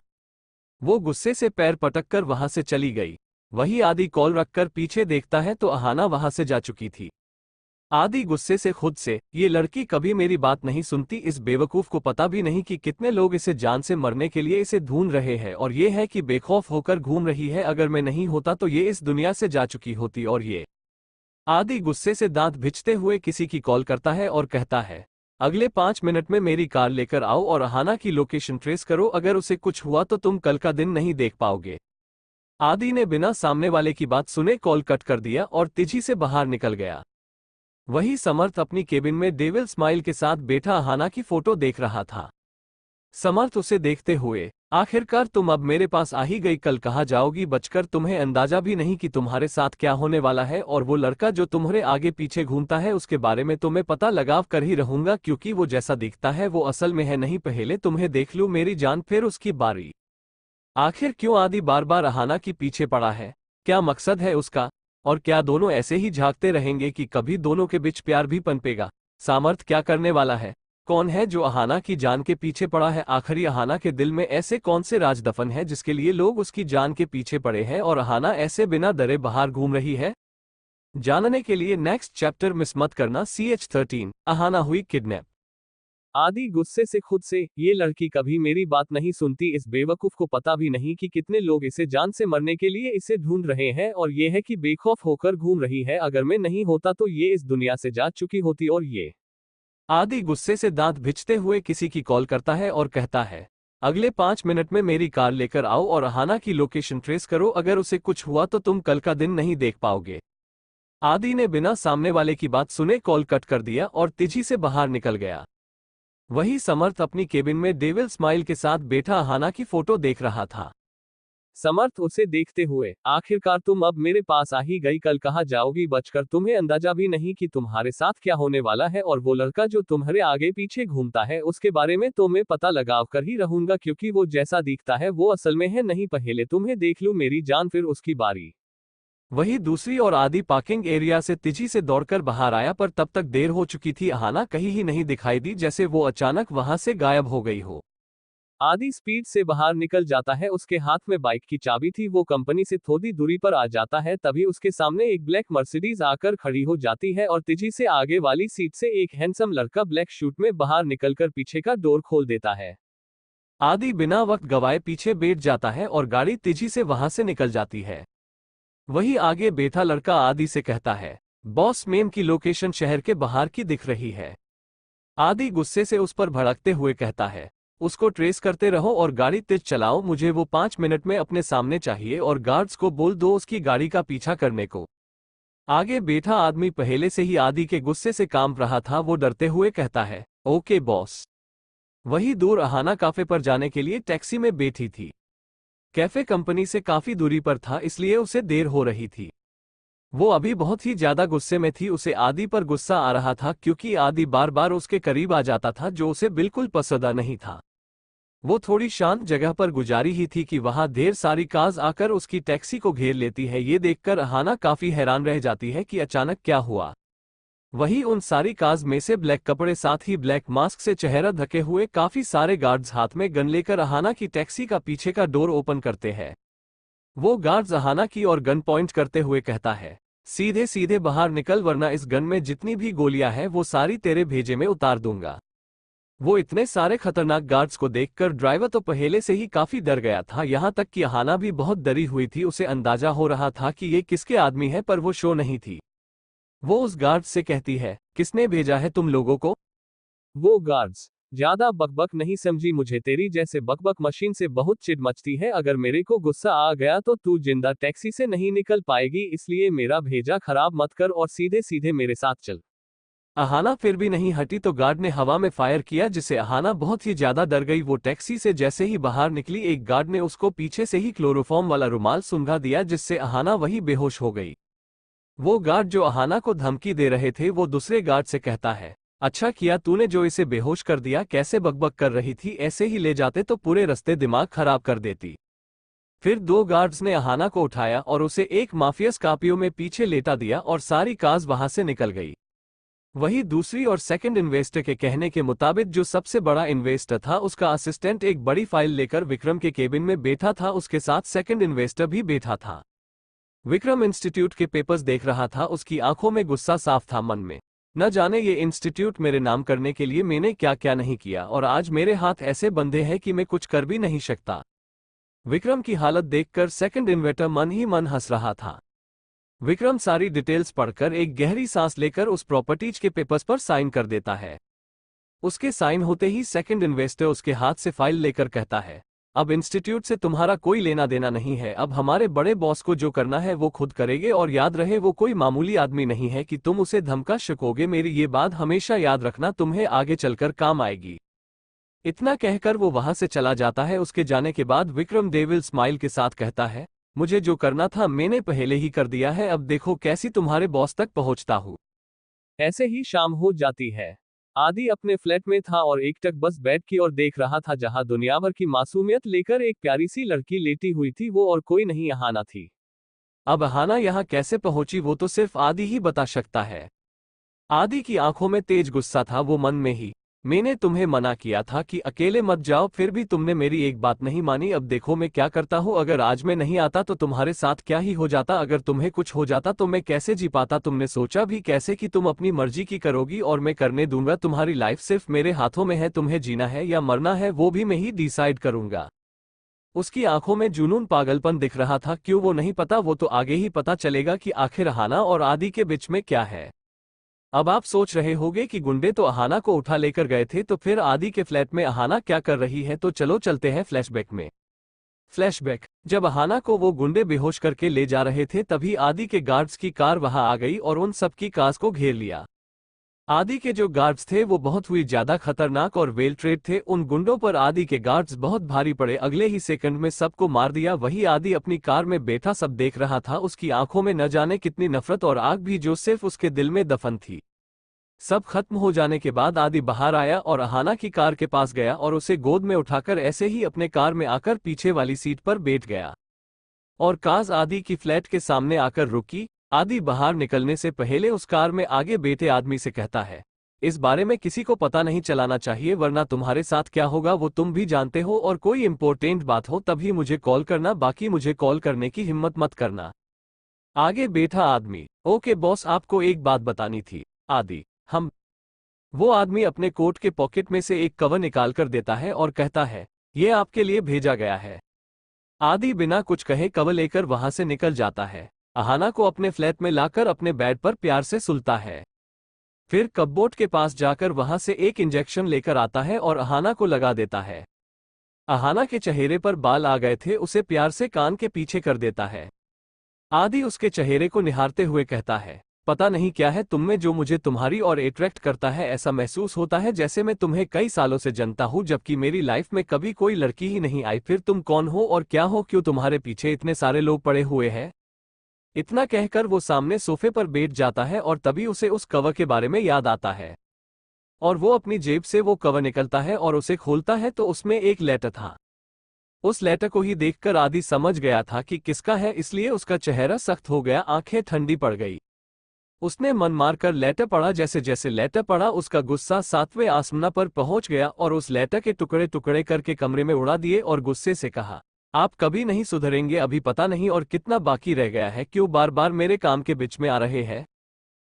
वो गुस्से से पैर पटककर वहां से चली गई। वही आदि कॉल रखकर पीछे देखता है तो अहाना वहां से जा चुकी थी। आदि गुस्से से खुद से, ये लड़की कभी मेरी बात नहीं सुनती, इस बेवकूफ को पता भी नहीं कि कितने लोग इसे जान से मरने के लिए इसे ढूंढ रहे हैं, और ये है कि बेखौफ होकर घूम रही है। अगर मैं नहीं होता तो ये इस दुनिया से जा चुकी होती। और ये आदि गुस्से से दांत भिजते हुए किसी की कॉल करता है और कहता है, अगले 5 मिनट में मेरी कार लेकर आओ और अहाना की लोकेशन ट्रेस करो, अगर उसे कुछ हुआ तो तुम कल का दिन नहीं देख पाओगे। आदि ने बिना सामने वाले की बात सुने कॉल कट कर दिया और तेजी से बाहर निकल गया। वही समर्थ अपनी केबिन में डेविल स्माइल के साथ बैठा अहाना की फोटो देख रहा था। समर्थ उसे देखते हुए, आखिरकार तुम अब मेरे पास आ ही गई, कल कहाँ जाओगी बचकर? तुम्हें अंदाजा भी नहीं कि तुम्हारे साथ क्या होने वाला है, और वो लड़का जो तुम्हारे आगे पीछे घूमता है उसके बारे में तो मैं पता लगाव कर ही रहूंगा, क्योंकि वो जैसा दिखता है वो असल में है नहीं। पहले तुम्हें देख लूं मेरी जान, फिर उसकी बारी। आखिर क्यों आदि बार बार अहाना की पीछे पड़ा है? क्या मकसद है उसका? और क्या दोनों ऐसे ही झांकते रहेंगे कि कभी दोनों के बीच प्यार भी पनपेगा? सामर्थ क्या करने वाला है? कौन है जो अहाना की जान के पीछे पड़ा है? आखिरी अहाना के दिल में ऐसे कौन से राज दफन है जिसके लिए लोग उसकी जान के पीछे पड़े हैं और अहाना ऐसे बिना डरे बाहर घूम रही है? जानने के लिए नेक्स्ट चैप्टर मिस मत करना। CH13 अहाना हुई किडनैप। आदि गुस्से से खुद से, ये लड़की कभी मेरी बात नहीं सुनती। इस बेवकूफ को पता भी नहीं कि कितने लोग इसे जान से मरने के लिए इसे ढूंढ रहे हैं और ये है कि बेखौफ होकर घूम रही है। अगर मैं नहीं होता तो ये इस दुनिया से जा चुकी होती। और ये आदि गुस्से से दांत भिंचते हुए किसी की कॉल करता है और कहता है, अगले 5 मिनट में मेरी कार लेकर आओ और अहाना की लोकेशन ट्रेस करो। अगर उसे कुछ हुआ तो तुम कल का दिन नहीं देख पाओगे। आदि ने बिना सामने वाले की बात सुने कॉल कट कर दिया और तेजी से बाहर निकल गया। वही समर्थ अपनी केबिन में डेविल स्माइल के साथ बैठा अहाना की फोटो देख रहा था। समर्थ उसे देखते हुए, आखिरकार तुम अब मेरे पास आ ही गई। कल कहाँ जाओगी बचकर? तुम्हें अंदाजा भी नहीं कि तुम्हारे साथ क्या होने वाला है। और वो लड़का जो तुम्हारे आगे पीछे घूमता है उसके बारे में तो मैं पता लगा कर ही रहूंगा, क्योंकि वो जैसा दिखता है वो असल में है नहीं। पहले तुम्हें देख लूं मेरी जान, फिर उसकी बारी। वही दूसरी ओर आदि पार्किंग एरिया से तेजी से दौड़कर बाहर आया, पर तब तक देर हो चुकी थी। अहाना कहीं ही नहीं दिखाई दी, जैसे वो अचानक वहां से गायब हो गई हो। आदि स्पीड से बाहर निकल जाता है। उसके हाथ में बाइक की चाबी थी। वो कंपनी से थोड़ी दूरी पर आ जाता है, तभी उसके सामने एक ब्लैक मर्सिडीज आकर खड़ी हो जाती है और तेजी से आगे वाली सीट से एक हैंडसम लड़का ब्लैक शूट में बाहर निकलकर पीछे का डोर खोल देता है। आदि बिना वक्त गवाए पीछे बैठ जाता है और गाड़ी तेजी से वहां से निकल जाती है। वही आगे बैठा लड़का आदि से कहता है, बॉस मैम की लोकेशन शहर के बाहर की दिख रही है। आदि गुस्से से उस पर भड़कते हुए कहता है, उसको ट्रेस करते रहो और गाड़ी तेज चलाओ। मुझे वो 5 मिनट में अपने सामने चाहिए और गार्ड्स को बोल दो उसकी गाड़ी का पीछा करने को। आगे बैठा आदमी पहले से ही आदि के गुस्से से कांप रहा था। वो डरते हुए कहता है, ओके बॉस। वही दूर अहाना काफे पर जाने के लिए टैक्सी में बैठी थी। कैफे कंपनी से काफी दूरी पर था, इसलिए उसे देर हो रही थी। वो अभी बहुत ही ज्यादा गुस्से में थी। उसे आदि पर गुस्सा आ रहा था क्योंकि आदि बार बार उसके करीब आ जाता था, जो उसे बिल्कुल पसंद नहीं था। वो थोड़ी शांत जगह पर गुजारी ही थी कि वहां ढेर सारी कार्स आकर उसकी टैक्सी को घेर लेती है। ये देखकर अहाना काफी हैरान रह जाती है कि अचानक क्या हुआ। वही उन सारी कार्स में से ब्लैक कपड़े साथ ही ब्लैक मास्क से चेहरा ढके हुए काफी सारे गार्ड्स हाथ में गन लेकर अहाना की टैक्सी का पीछे का डोर ओपन करते हैं। वो गार्ड्स अहाना की और गन पॉइंट करते हुए कहता है, सीधे सीधे बाहर निकल वरना इस गन में जितनी भी गोलियां हैं वो सारी तेरे भेजे में उतार दूंगा। वो इतने सारे खतरनाक गार्ड्स को देखकर ड्राइवर तो पहले से ही काफी डर गया था, यहां तक कि अहाना भी बहुत डरी हुई थी। उसे अंदाजा हो रहा था कि ये किसके आदमी है, पर वो शो नहीं थी। वो उस गार्ड से कहती है, किसने भेजा है तुम लोगों को? वो गार्ड्स, ज्यादा बकबक नहीं समझी, मुझे तेरी जैसे बकबक मशीन से बहुत चिढ़ मचती है। अगर मेरे को गुस्सा आ गया तो तू जिंदा टैक्सी से नहीं निकल पाएगी, इसलिए मेरा भेजा खराब मत कर और सीधे सीधे मेरे साथ चल। अहाना फिर भी नहीं हटी तो गार्ड ने हवा में फायर किया, जिससे अहाना बहुत ही ज्यादा डर गई। वो टैक्सी से जैसे ही बाहर निकली, एक गार्ड ने उसको पीछे से ही क्लोरोफॉर्म वाला रुमाल सूंघा दिया, जिससे अहाना वही बेहोश हो गई। वो गार्ड जो अहाना को धमकी दे रहे थे वो दूसरे गार्ड से कहता है, अच्छा किया तूने जो इसे बेहोश कर दिया। कैसे बकबक कर रही थी, ऐसे ही ले जाते तो पूरे रास्ते दिमाग खराब कर देती। फिर 2 गार्ड्स ने अहाना को उठाया और उसे एक माफिया स्कॉर्पियो में पीछे लेटा दिया और सारी कार्स वहां से निकल गई। वही दूसरी और सेकंड इन्वेस्टर के कहने के मुताबिक जो सबसे बड़ा इन्वेस्टर था उसका असिस्टेंट एक बड़ी फाइल लेकर विक्रम के केबिन में बैठा था। उसके साथ सेकंड इन्वेस्टर भी बैठा था। विक्रम इंस्टीट्यूट के पेपर्स देख रहा था। उसकी आंखों में गुस्सा साफ था, मन में, न जाने ये इंस्टीट्यूट मेरे नाम करने के लिए मैंने क्या क्या नहीं किया और आज मेरे हाथ ऐसे बंधे हैं कि मैं कुछ कर भी नहीं सकता। विक्रम की हालत देखकर सेकंड इन्वेस्टर मन ही मन हंस रहा था। विक्रम सारी डिटेल्स पढ़कर एक गहरी सांस लेकर उस प्रॉपर्टीज के पेपर्स पर साइन कर देता है। उसके साइन होते ही सेकंड इन्वेस्टर उसके हाथ से फाइल लेकर कहता है, अब इंस्टीट्यूट से तुम्हारा कोई लेना देना नहीं है। अब हमारे बड़े बॉस को जो करना है वो खुद करेंगे और याद रहे वो कोई मामूली आदमी नहीं है कि तुम उसे धमका सकोगे। मेरी ये बात हमेशा याद रखना, तुम्हें आगे चलकर काम आएगी। इतना कहकर वो वहां से चला जाता है। उसके जाने के बाद विक्रम डेविल स्माइल के साथ कहता है, मुझे जो करना था मैंने पहले ही कर दिया है, अब देखो कैसी तुम्हारे बॉस तक पहुंचता हूं। ऐसे ही शाम हो जाती है। आदि अपने फ्लैट में था और एकटक बस बेड की ओर देख रहा था, जहां दुनिया भर की मासूमियत लेकर एक प्यारी सी लड़की लेटी हुई थी। वो और कोई नहीं, अहाना थी। अब अहाना यहां कैसे पहुंची वो तो सिर्फ आदि ही बता सकता है। आदि की आंखों में तेज गुस्सा था। वो मन में ही मैंने तुम्हें मना किया था कि अकेले मत जाओ, फिर भी तुमने मेरी एक बात नहीं मानी। अब देखो मैं क्या करता हूँ। अगर आज मैं नहीं आता तो तुम्हारे साथ क्या ही हो जाता। अगर तुम्हें कुछ हो जाता तो मैं कैसे जी पाता। तुमने सोचा भी कैसे कि तुम अपनी मर्जी की करोगी और मैं करने दूंगा। तुम्हारी लाइफ सिर्फ मेरे हाथों में है। तुम्हें जीना है या मरना है वो भी मैं ही डिसाइड करूंगा। उसकी आंखों में जुनून पागलपन दिख रहा था। क्यों वो नहीं पता, वो तो आगे ही पता चलेगा कि आखिर अहाना और आदि के बीच में क्या है। अब आप सोच रहे होंगे कि गुंडे तो अहाना को उठा लेकर गए थे, तो फिर आदि के फ्लैट में अहाना क्या कर रही है। तो चलो चलते हैं फ्लैशबैक में। फ्लैशबैक। जब अहाना को वो गुंडे बेहोश करके ले जा रहे थे तभी आदि के गार्ड्स की कार वहां आ गई और उन सबकी कार को घेर लिया। आदि के जो गार्ड्स थे वो बहुत हुई ज्यादा खतरनाक और वेल ट्रेड थे। उन गुंडों पर आदि के गार्ड्स बहुत भारी पड़े। अगले ही सेकंड में सबको मार दिया। वही आदि अपनी कार में बैठा सब देख रहा था। उसकी आंखों में न जाने कितनी नफरत और आग भी जो सिर्फ उसके दिल में दफन थी। सब खत्म हो जाने के बाद आदि बाहर आया और अहाना की कार के पास गया और उसे गोद में उठाकर ऐसे ही अपने कार में आकर पीछे वाली सीट पर बैठ गया। और कार आदि की फ्लैट के सामने आकर रुकी। आदि बाहर निकलने से पहले उस कार में आगे बैठे आदमी से कहता है, इस बारे में किसी को पता नहीं चलाना चाहिए वरना तुम्हारे साथ क्या होगा वो तुम भी जानते हो। और कोई इंपॉर्टेंट बात हो तभी मुझे कॉल करना, बाकी मुझे कॉल करने की हिम्मत मत करना। आगे बैठा आदमी, ओके बॉस, आपको एक बात बतानी थी। आदि, हम। वो आदमी अपने कोट के पॉकेट में से एक कवर निकालकर देता है और कहता है, ये आपके लिए भेजा गया है। आदि बिना कुछ कहे कवर लेकर वहां से निकल जाता है। अहाना को अपने फ्लैट में लाकर अपने बेड पर प्यार से सुलता है। फिर कपबोर्ड के पास जाकर वहां से एक इंजेक्शन लेकर आता है और अहाना को लगा देता है। अहाना के चेहरे पर बाल आ गए थे, उसे प्यार से कान के पीछे कर देता है। आदि उसके चेहरे को निहारते हुए कहता है, पता नहीं क्या है तुममें जो मुझे तुम्हारी और अट्रैक्ट करता है। ऐसा महसूस होता है जैसे मैं तुम्हें कई सालों से जानता हूं, जबकि मेरी लाइफ में कभी कोई लड़की ही नहीं आई। फिर तुम कौन हो और क्या हो, क्यों तुम्हारे पीछे इतने सारे लोग पड़े हुए हैं। इतना कहकर वो सामने सोफे पर बैठ जाता है और तभी उसे उस कवर के बारे में याद आता है। और वो अपनी जेब से वो कवर निकलता है और उसे खोलता है तो उसमें एक लेटर था। उस लेटर को ही देखकर आदि समझ गया था कि किसका है, इसलिए उसका चेहरा सख्त हो गया, आंखें ठंडी पड़ गई। उसने मन मारकर लेटर पढ़ा। जैसे जैसे लेटर पढ़ा उसका गुस्सा 7वें आसमान पर पहुंच गया और उस लेटर के टुकड़े टुकड़े करके कमरे में उड़ा दिए और गुस्से से कहा, आप कभी नहीं सुधरेंगे। अभी पता नहीं और कितना बाकी रह गया है, क्यों बार बार मेरे काम के बीच में आ रहे हैं।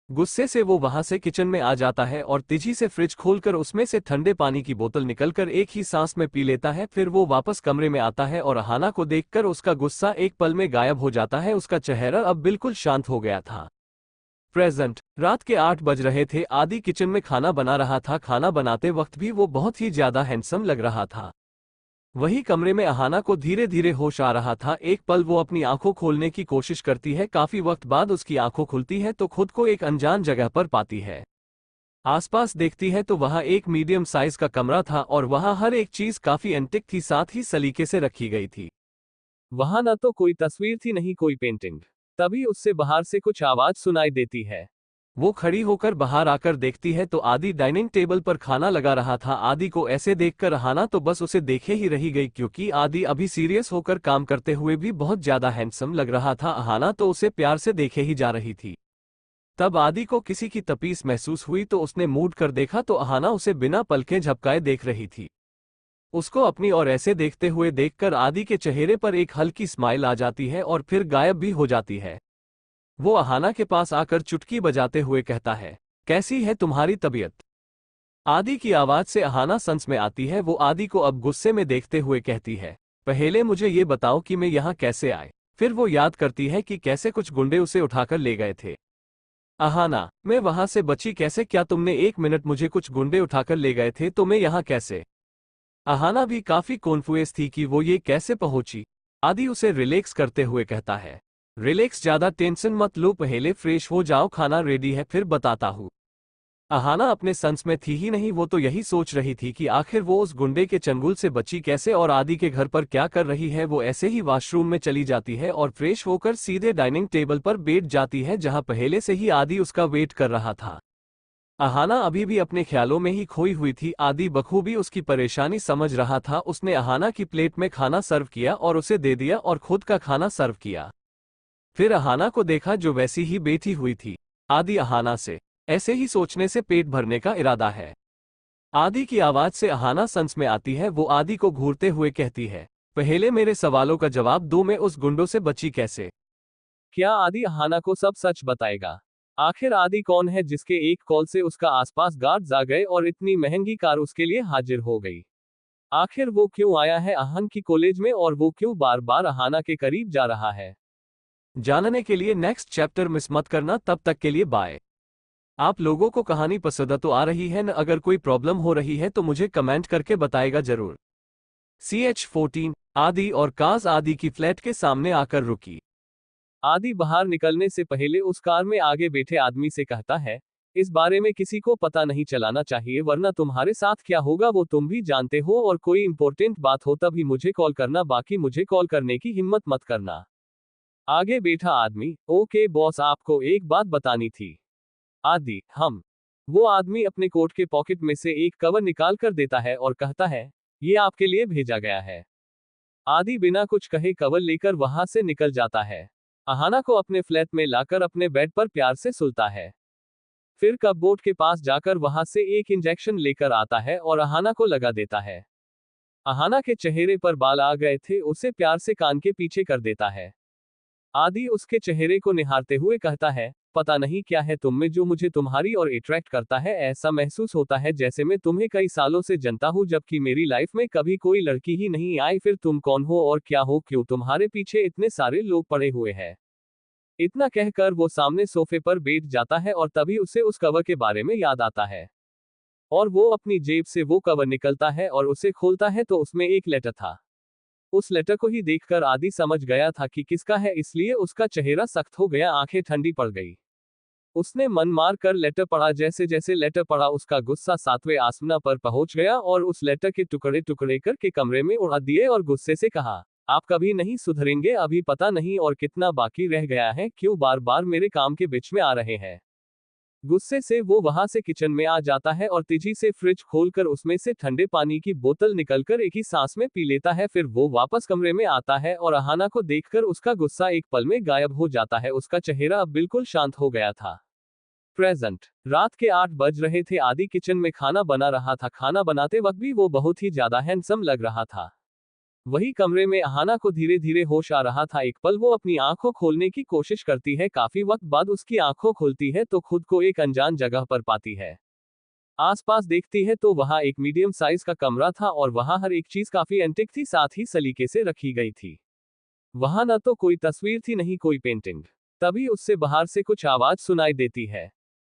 गुस्से से वो वहां से किचन में आ जाता है और तेजी से फ्रिज खोलकर उसमें से ठंडे पानी की बोतल निकलकर एक ही सांस में पी लेता है। फिर वो वापस कमरे में आता है और अहाना को देखकर उसका गुस्सा एक पल में गायब हो जाता है। उसका चेहरा अब बिल्कुल शांत हो गया था। प्रेजेंट रात के 8 बज रहे थे। आदि किचन में खाना बना रहा था। खाना बनाते वक्त भी वो बहुत ही ज्यादा हैंडसम लग रहा था। वही कमरे में अहाना को धीरे धीरे होश आ रहा था। एक पल वो अपनी आंखों खोलने की कोशिश करती है। काफी वक्त बाद उसकी आंखों खुलती है तो खुद को एक अनजान जगह पर पाती है। आसपास देखती है तो वहां एक मीडियम साइज का कमरा था और वहां हर एक चीज काफी एंटिक थी, साथ ही सलीके से रखी गई थी। वहां न तो कोई तस्वीर थी नहीं कोई पेंटिंग। तभी उससे बाहर से कुछ आवाज सुनाई देती है। वो खड़ी होकर बाहर आकर देखती है तो आदि डाइनिंग टेबल पर खाना लगा रहा था। आदि को ऐसे देखकर अहाना तो बस उसे देखे ही रही गई, क्योंकि आदि अभी सीरियस होकर काम करते हुए भी बहुत ज्यादा हैंडसम लग रहा था। अहाना तो उसे प्यार से देखे ही जा रही थी। तब आदि को किसी की तपीस महसूस हुई तो उसने मूड कर देखा तो अहाना उसे बिना पलकें झपकाए देख रही थी। उसको अपनी ओर ऐसे देखते हुए देखकर आदि के चेहरे पर एक हल्की स्माइल आ जाती है और फिर गायब भी हो जाती है। वो अहाना के पास आकर चुटकी बजाते हुए कहता है, कैसी है तुम्हारी तबीयत। आदि की आवाज से अहाना संस में आती है। वो आदि को अब गुस्से में देखते हुए कहती है, पहले मुझे ये बताओ कि मैं यहाँ कैसे आए। फिर वो याद करती है कि कैसे कुछ गुंडे उसे उठाकर ले गए थे। अहाना, मैं वहां से बची कैसे। क्या तुमने 1 मिनट मुझे कुछ गुंडे उठाकर ले गए थे तो मैं यहाँ कैसे। अहाना भी काफी कॉन्फ्यूज थी कि वो ये कैसे पहुंची। आदि उसे रिलैक्स करते हुए कहता है, रिलैक्स, ज्यादा टेंशन मत लो, पहले फ्रेश हो जाओ, खाना रेडी है फिर बताता हूँ। अहाना अपने संस में थी ही नहीं। वो तो यही सोच रही थी कि आखिर वो उस गुंडे के चंगुल से बची कैसे और आदि के घर पर क्या कर रही है। वो ऐसे ही वॉशरूम में चली जाती है और फ्रेश होकर सीधे डाइनिंग टेबल पर बैठ जाती है जहां पहले से ही आदि उसका वेट कर रहा था। अहाना अभी भी अपने ख्यालों में ही खोई हुई थी। आदि बखूबी उसकी परेशानी समझ रहा था। उसने अहाना की प्लेट में खाना सर्व किया और उसे दे दिया और खुद का खाना सर्व किया। फिर अहाना को देखा जो वैसी ही बैठी हुई थी। आदि अहाना से ऐसे ही सोचने से पेट भरने का इरादा है। आदि की आवाज से अहाना संस में आती है। वो आदि को घूरते हुए कहती है, पहले मेरे सवालों का जवाब दो, मैं उस गुंडों से बची कैसे? क्या आदि अहाना को सब सच बताएगा? आखिर आदि कौन है जिसके एक कॉल से उसका आसपास गार्ड्स आ गए और इतनी महंगी कार उसके लिए हाजिर हो गई? आखिर वो क्यों आया है अहान की कॉलेज में और वो क्यों बार बार अहाना के करीब जा रहा है? जानने के लिए नेक्स्ट चैप्टर मिस मत करना। तब तक के लिए बाय। आप लोगों को कहानी पसंद तो आ रही है न? अगर कोई प्रॉब्लम हो रही है तो मुझे कमेंट करके बताएगा जरूर। CH-14 आदि और काज आदि की फ्लैट के सामने आकर रुकी। आदि बाहर निकलने से पहले उस कार में आगे बैठे आदमी से कहता है, इस बारे में किसी को पता नहीं चलाना चाहिए वरना तुम्हारे साथ क्या होगा वो तुम भी जानते हो, और कोई इंपॉर्टेंट बात हो तभी मुझे कॉल करना, बाकी मुझे कॉल करने की हिम्मत मत करना। आगे बैठा आदमी, ओके बॉस, आपको एक बात बतानी थी। आदि, हम। वो आदमी अपने कोट के पॉकेट में से एक कवर निकाल कर देता है और कहता है, ये आपके लिए भेजा गया है। आदि बिना कुछ कहे कवर लेकर वहां से निकल जाता है। अहाना को अपने फ्लैट में लाकर अपने बेड पर प्यार से सुलता है। फिर कपबोर्ड के पास जाकर वहां से एक इंजेक्शन लेकर आता है और अहाना को लगा देता है। अहाना के चेहरे पर बाल आ गए थे, उसे प्यार से कान के पीछे कर देता है। आदि उसके चेहरे को निहारते हुए कहता है, पता नहीं क्या है तुम में जो मुझे तुम्हारी और अट्रैक्ट करता है, ऐसा महसूस होता है जैसे मैं तुम्हें कई सालों से जानता हूं जबकि मेरी लाइफ में कभी कोई लड़की ही नहीं आई। फिर तुम कौन हो और क्या हो, क्यों तुम्हारे पीछे इतने सारे लोग पड़े हुए हैं? इतना कहकर वो सामने सोफे पर बैठ जाता है और तभी उसे उस कवर के बारे में याद आता है और वो अपनी जेब से वो कवर निकलता है और उसे खोलता है तो उसमें एक लेटर था। उस लेटर को ही देखकर आदि समझ गया था कि किसका है, इसलिए उसका चेहरा सख्त हो गया, आंखें ठंडी पड़ गई। उसने मन मार कर लेटर पढ़ा। जैसे जैसे लेटर पढ़ा उसका गुस्सा 7वें आसमान पर पहुंच गया और उस लेटर के टुकड़े टुकड़े करके कमरे में उड़ा दिए और गुस्से से कहा, आप कभी नहीं सुधरेंगे, अभी पता नहीं और कितना बाकी रह गया है, क्यों बार बार मेरे काम के बीच में आ रहे हैं? गुस्से से वो वहां से किचन में आ जाता है और तेजी से फ्रिज खोलकर उसमें से ठंडे पानी की बोतल निकलकर एक ही सांस में पी लेता है। फिर वो वापस कमरे में आता है और अहाना को देखकर उसका गुस्सा एक पल में गायब हो जाता है। उसका चेहरा अब बिल्कुल शांत हो गया था। प्रेजेंट रात के 8 बज रहे थे। आदि किचन में खाना बना रहा था। खाना बनाते वक्त भी वो बहुत ही ज्यादा हैंडसम लग रहा था। वही कमरे में अहाना को धीरे धीरे होश आ रहा था। एक पल वो अपनी आंखों खोलने की कोशिश करती है। काफी वक्त बाद उसकी आंखों खुलती है तो खुद को एक अनजान जगह पर पाती है। आसपास देखती है तो वहां एक मीडियम साइज का कमरा था और वहां हर एक चीज काफी एंटिक थी, साथ ही सलीके से रखी गई थी। वहां न तो कोई तस्वीर थी नहीं कोई पेंटिंग। तभी उससे बाहर से कुछ आवाज सुनाई देती है।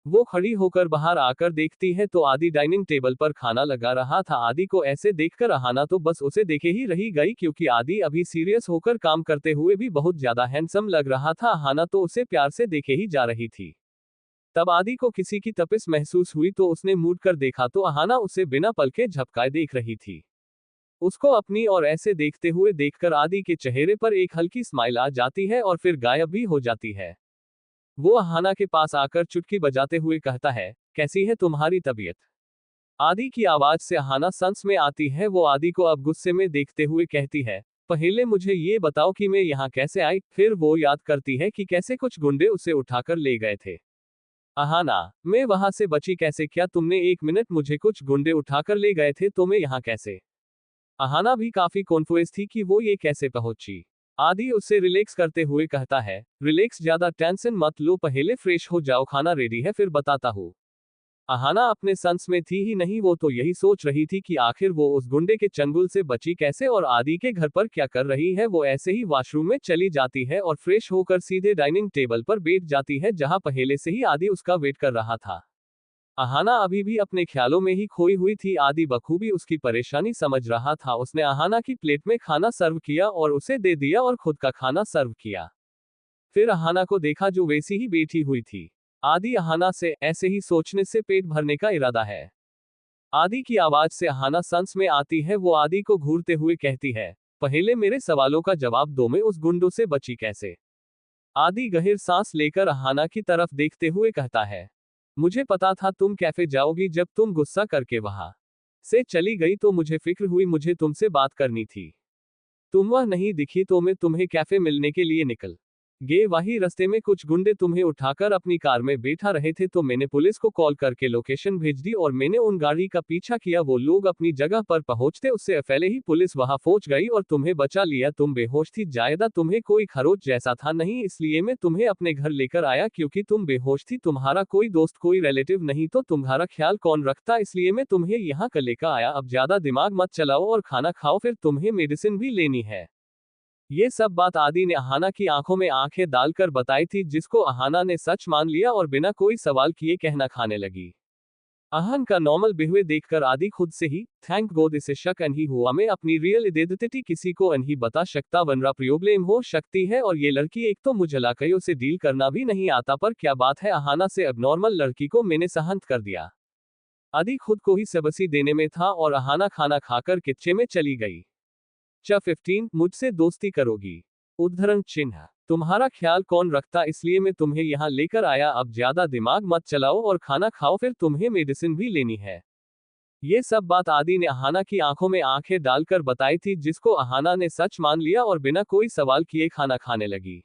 वो खड़ी होकर बाहर आकर देखती है तो आदि डाइनिंग टेबल पर खाना लगा रहा था। आदि को ऐसे देखकर अहाना तो बस उसे देखे ही रही गई, क्योंकि आदि अभी सीरियस होकर काम करते हुए भी बहुत ज्यादा हैंडसम लग रहा था। अहाना तो उसे प्यार से देखे ही जा रही थी। तब आदि को किसी की तपिश महसूस हुई तो उसने मुड़ कर देखा तो अहाना उसे बिना पलके झपकाए देख रही थी। उसको अपनी और ऐसे देखते हुए देखकर आदि के चेहरे पर एक हल्की स्माइल आ जाती है और फिर गायब भी हो जाती है। वो अहाना के पास आकर चुटकी बजाते हुए कहता है, कैसी है तुम्हारी तबीयत? आदि की आवाज से अहाना संस में आती है। वो आदि को अब गुस्से में देखते हुए कहती है, पहले मुझे ये बताओ कि मैं यहाँ कैसे आई? फिर वो याद करती है कि कैसे कुछ गुंडे उसे उठाकर ले गए थे। अहाना, मैं वहां से बची कैसे? क्या तुमने 1 मिनट मुझे कुछ गुंडे उठाकर ले गए थे तो मैं यहाँ कैसे? अहाना भी काफी कॉन्फ्यूज थी कि वो ये कैसे पहुंची। आदि उससे रिलैक्स करते हुए कहता है, रिलैक्स, ज्यादा टेंशन मत लो, पहले फ्रेश हो जाओ, खाना रेडी है फिर बताता हूँ। अहाना अपने संस में थी ही नहीं। वो तो यही सोच रही थी कि आखिर वो उस गुंडे के चंगुल से बची कैसे और आदि के घर पर क्या कर रही है। वो ऐसे ही वॉशरूम में चली जाती है और फ्रेश होकर सीधे डाइनिंग टेबल पर बैठ जाती है जहां पहले से ही आदि उसका वेट कर रहा था। अहाना अभी भी अपने ख्यालों में ही खोई हुई थी। आदि बखूबी उसकी परेशानी समझ रहा था। उसने अहाना की प्लेट में खाना सर्व किया और उसे दे दिया और खुद का खाना सर्व किया। फिर अहाना को देखा जो वैसी ही बैठी हुई थी। आदि अहाना से ऐसे ही सोचने से पेट भरने का इरादा है। आदि की आवाज से अहाना संस में आती है। वो आदि को घूरते हुए कहती है, पहले मेरे सवालों का जवाब दो, मैं उस गुंडों से बची कैसे? आदि गहरी सांस लेकर अहाना की तरफ देखते हुए कहता है, मुझे पता था तुम कैफे जाओगी। जब तुम गुस्सा करके वहां से चली गई तो मुझे फिक्र हुई, मुझे तुमसे बात करनी थी। तुम वह नहीं दिखी तो मैं तुम्हें कैफे मिलने के लिए निकल गे वही रास्ते में कुछ गुंडे तुम्हें उठाकर अपनी कार में बैठा रहे थे तो मैंने पुलिस को कॉल करके लोकेशन भेज दी और मैंने उन गाड़ी का पीछा किया। वो लोग अपनी जगह पर पहुंचते उससे पहले ही पुलिस वहां पहुंच गई और तुम्हें बचा लिया। तुम बेहोश थी जायदा, तुम्हें कोई खरोच जैसा था नहीं, इसलिए मैं तुम्हें अपने घर लेकर आया क्योंकि तुम बेहोश थी। तुम्हारा कोई दोस्त कोई रिलेटिव नहीं तो तुम्हारा ख्याल कौन रखता, इसलिए मैं तुम्हें यहाँ कर लेकर आया। अब ज्यादा दिमाग मत चलाओ और खाना खाओ, फिर तुम्हें मेडिसिन भी लेनी है। ये सब बात आदि ने अहाना की आंखों में आंखें डालकर बताई थी, जिसको अहाना ने सच मान लिया और बिना कोई सवाल किए कहना खाने लगी। अहान का नॉर्मल बिहेवियर देखकर आदि खुद से ही थैंक गॉड इसे शक नहीं हुआ। मैं अपनी रियल आइडेंटिटी किसी को नहीं बता सकता वरना प्रॉब्लम हो सकती है। और ये लड़की एक तो मुझे लाकइयों से डील करना भी नहीं आता, पर क्या बात है अहाना से अब नॉर्मल लड़की को मैंने सहंत कर दिया। आदि खुद को ही सबसी देने में था और अहाना खाना खाकर किचन में चली गई। च 15 मुझसे दोस्ती करोगी? उद्धरण चिन्ह तुम्हारा ख्याल कौन रखता, इसलिए मैं तुम्हें यहाँ लेकर आया। अब ज्यादा दिमाग मत चलाओ और खाना खाओ, फिर तुम्हें मेडिसिन भी लेनी है। ये सब बात आदि ने अहाना की आंखों में आंखें डालकर बताई थी, जिसको अहाना ने सच मान लिया और बिना कोई सवाल किए खाना खाने लगी।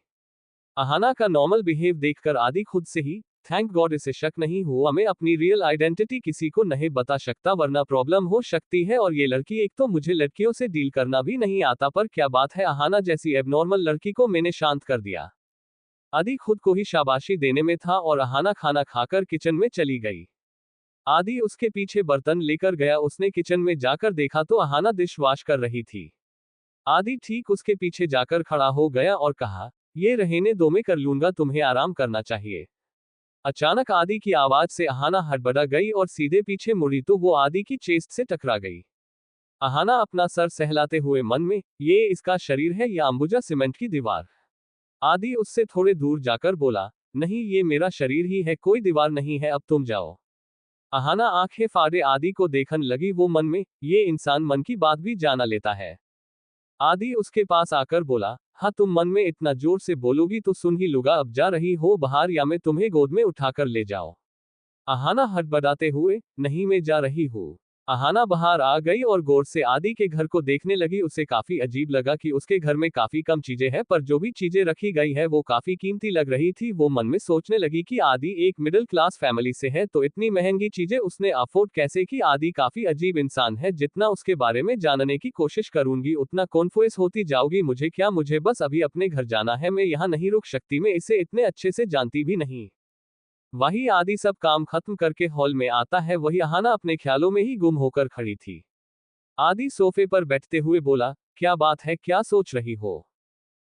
अहाना का नॉर्मल बिहेव देखकर आदि खुद से ही थैंक गॉड इसे शक नहीं हुआ। मैं अपनी रियल आइडेंटिटी किसी को नहीं बता सकता वरना प्रॉब्लम हो सकती है। और ये लड़की एक तो मुझे लड़कियों से डील करना भी नहीं आता, पर क्या बात है अहाना जैसी एबनॉर्मल लड़की को मैंने शांत कर दिया। आदि खुद को ही शाबाशी देने में था और अहाना खाना खाकर किचन में चली गई। आदि उसके पीछे बर्तन लेकर गया। उसने किचन में जाकर देखा तो अहाना डिश वॉश कर रही थी। आदि ठीक उसके पीछे जाकर खड़ा हो गया और कहा, ये रहने दो, मैं कर लूंगा, तुम्हें आराम करना चाहिए। अचानक आदि की आवाज से अहाना हड़बड़ा गई और सीधे पीछे मुड़ी तो वो आदि की चेस्ट से टकरा गई। अहाना अपना सर सहलाते हुए मन में, ये इसका शरीर है या अंबुजा सीमेंट की दीवार? आदि उससे थोड़े दूर जाकर बोला, नहीं ये मेरा शरीर ही है, कोई दीवार नहीं है, अब तुम जाओ। अहाना आंखें फाड़े आदि को देखने लगी। वो मन में, ये इंसान मन की बात भी जाना लेता है। आदि उसके पास आकर बोला, हाँ तुम मन में इतना जोर से बोलोगी तो सुन ही लूंगा। अब जा रही हो बाहर या मैं तुम्हें गोद में उठाकर ले जाऊं? अहाना हड़बड़ाते हुए, नहीं मैं जा रही हूँ। अहाना बाहर आ गई और गौर से आदि के घर को देखने लगी। उसे काफी अजीब लगा कि उसके घर में काफी कम चीजें हैं, पर जो भी चीजें रखी गई है वो काफी कीमती लग रही थी। वो मन में सोचने लगी कि आदि एक मिडिल क्लास फैमिली से है तो इतनी महंगी चीजें उसने अफोर्ड कैसे की। आदि काफी अजीब इंसान है, जितना उसके बारे में जानने की कोशिश करूंगी उतना कॉन्फ्यूज होती जाऊंगी। मुझे क्या, मुझे बस अभी अपने घर जाना है, मैं यहाँ नहीं रुक सकती, मैं इसे इतने अच्छे से जानती भी नहीं। वही आदि सब काम खत्म करके हॉल में आता है, वही अहाना अपने ख्यालों में ही गुम होकर खड़ी थी। आदि सोफे पर बैठते हुए बोला, क्या बात है, क्या सोच रही हो?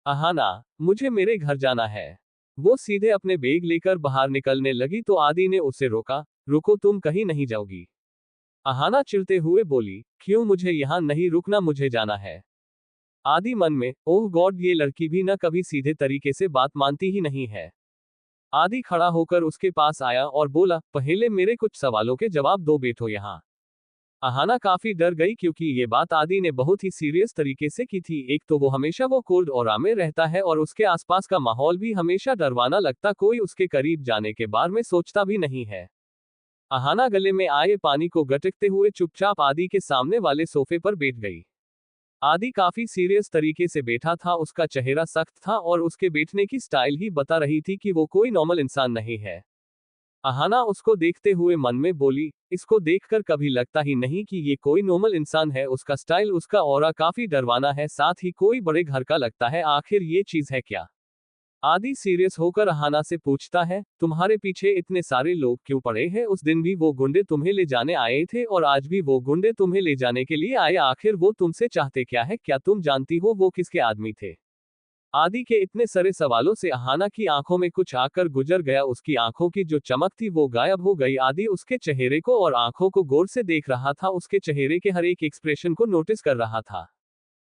अहाना, मुझे मेरे घर जाना है। वो सीधे अपने बैग लेकर बाहर निकलने लगी तो आदि ने उसे रोका, रुको, तुम कहीं नहीं जाओगी। अहाना चिढ़ते हुए बोली, क्यों, मुझे यहाँ नहीं रुकना, मुझे जाना है। आदि मन में, ओह गॉड, ये लड़की भी न कभी सीधे तरीके से बात मानती ही नहीं है। आदि खड़ा होकर उसके पास आया और बोला, पहले मेरे कुछ सवालों के जवाब दो, बैठो यहाँ। अहाना काफी डर गई क्योंकि ये बात आदि ने बहुत ही सीरियस तरीके से की थी। एक तो वो हमेशा वो कोल्ड ऑरा में रहता है और उसके आसपास का माहौल भी हमेशा डरवाना लगता, कोई उसके करीब जाने के बारे में सोचता भी नहीं है। अहाना गले में आए पानी को गटकते हुए चुपचाप आदि के सामने वाले सोफे पर बैठ गई। आदि काफी सीरियस तरीके से बैठा था, उसका चेहरा सख्त था और उसके बैठने की स्टाइल ही बता रही थी कि वो कोई नॉर्मल इंसान नहीं है। अहाना उसको देखते हुए मन में बोली, इसको देखकर कभी लगता ही नहीं कि ये कोई नॉर्मल इंसान है। उसका स्टाइल, उसका ऑरा काफी डरवाना है, साथ ही कोई बड़े घर का लगता है। आखिर ये चीज है क्या? आदि सीरियस होकर अहाना से पूछता है, तुम्हारे पीछे इतने सारे लोग क्यों पड़े हैं? उस दिन भी वो गुंडे तुम्हें ले जाने आए थे और आज भी वो गुंडे तुम्हें ले जाने के लिए आए। आखिर वो तुमसे चाहते क्या है? क्या तुम जानती हो वो किसके आदमी थे? आदि के इतने सारे सवालों से अहाना की आंखों में कुछ आकर गुजर गया। उसकी आंखों की जो चमक थी वो गायब हो गई। आदि उसके चेहरे को और आंखों को गौर से देख रहा था, उसके चेहरे के हर एक एक्सप्रेशन को नोटिस कर रहा था।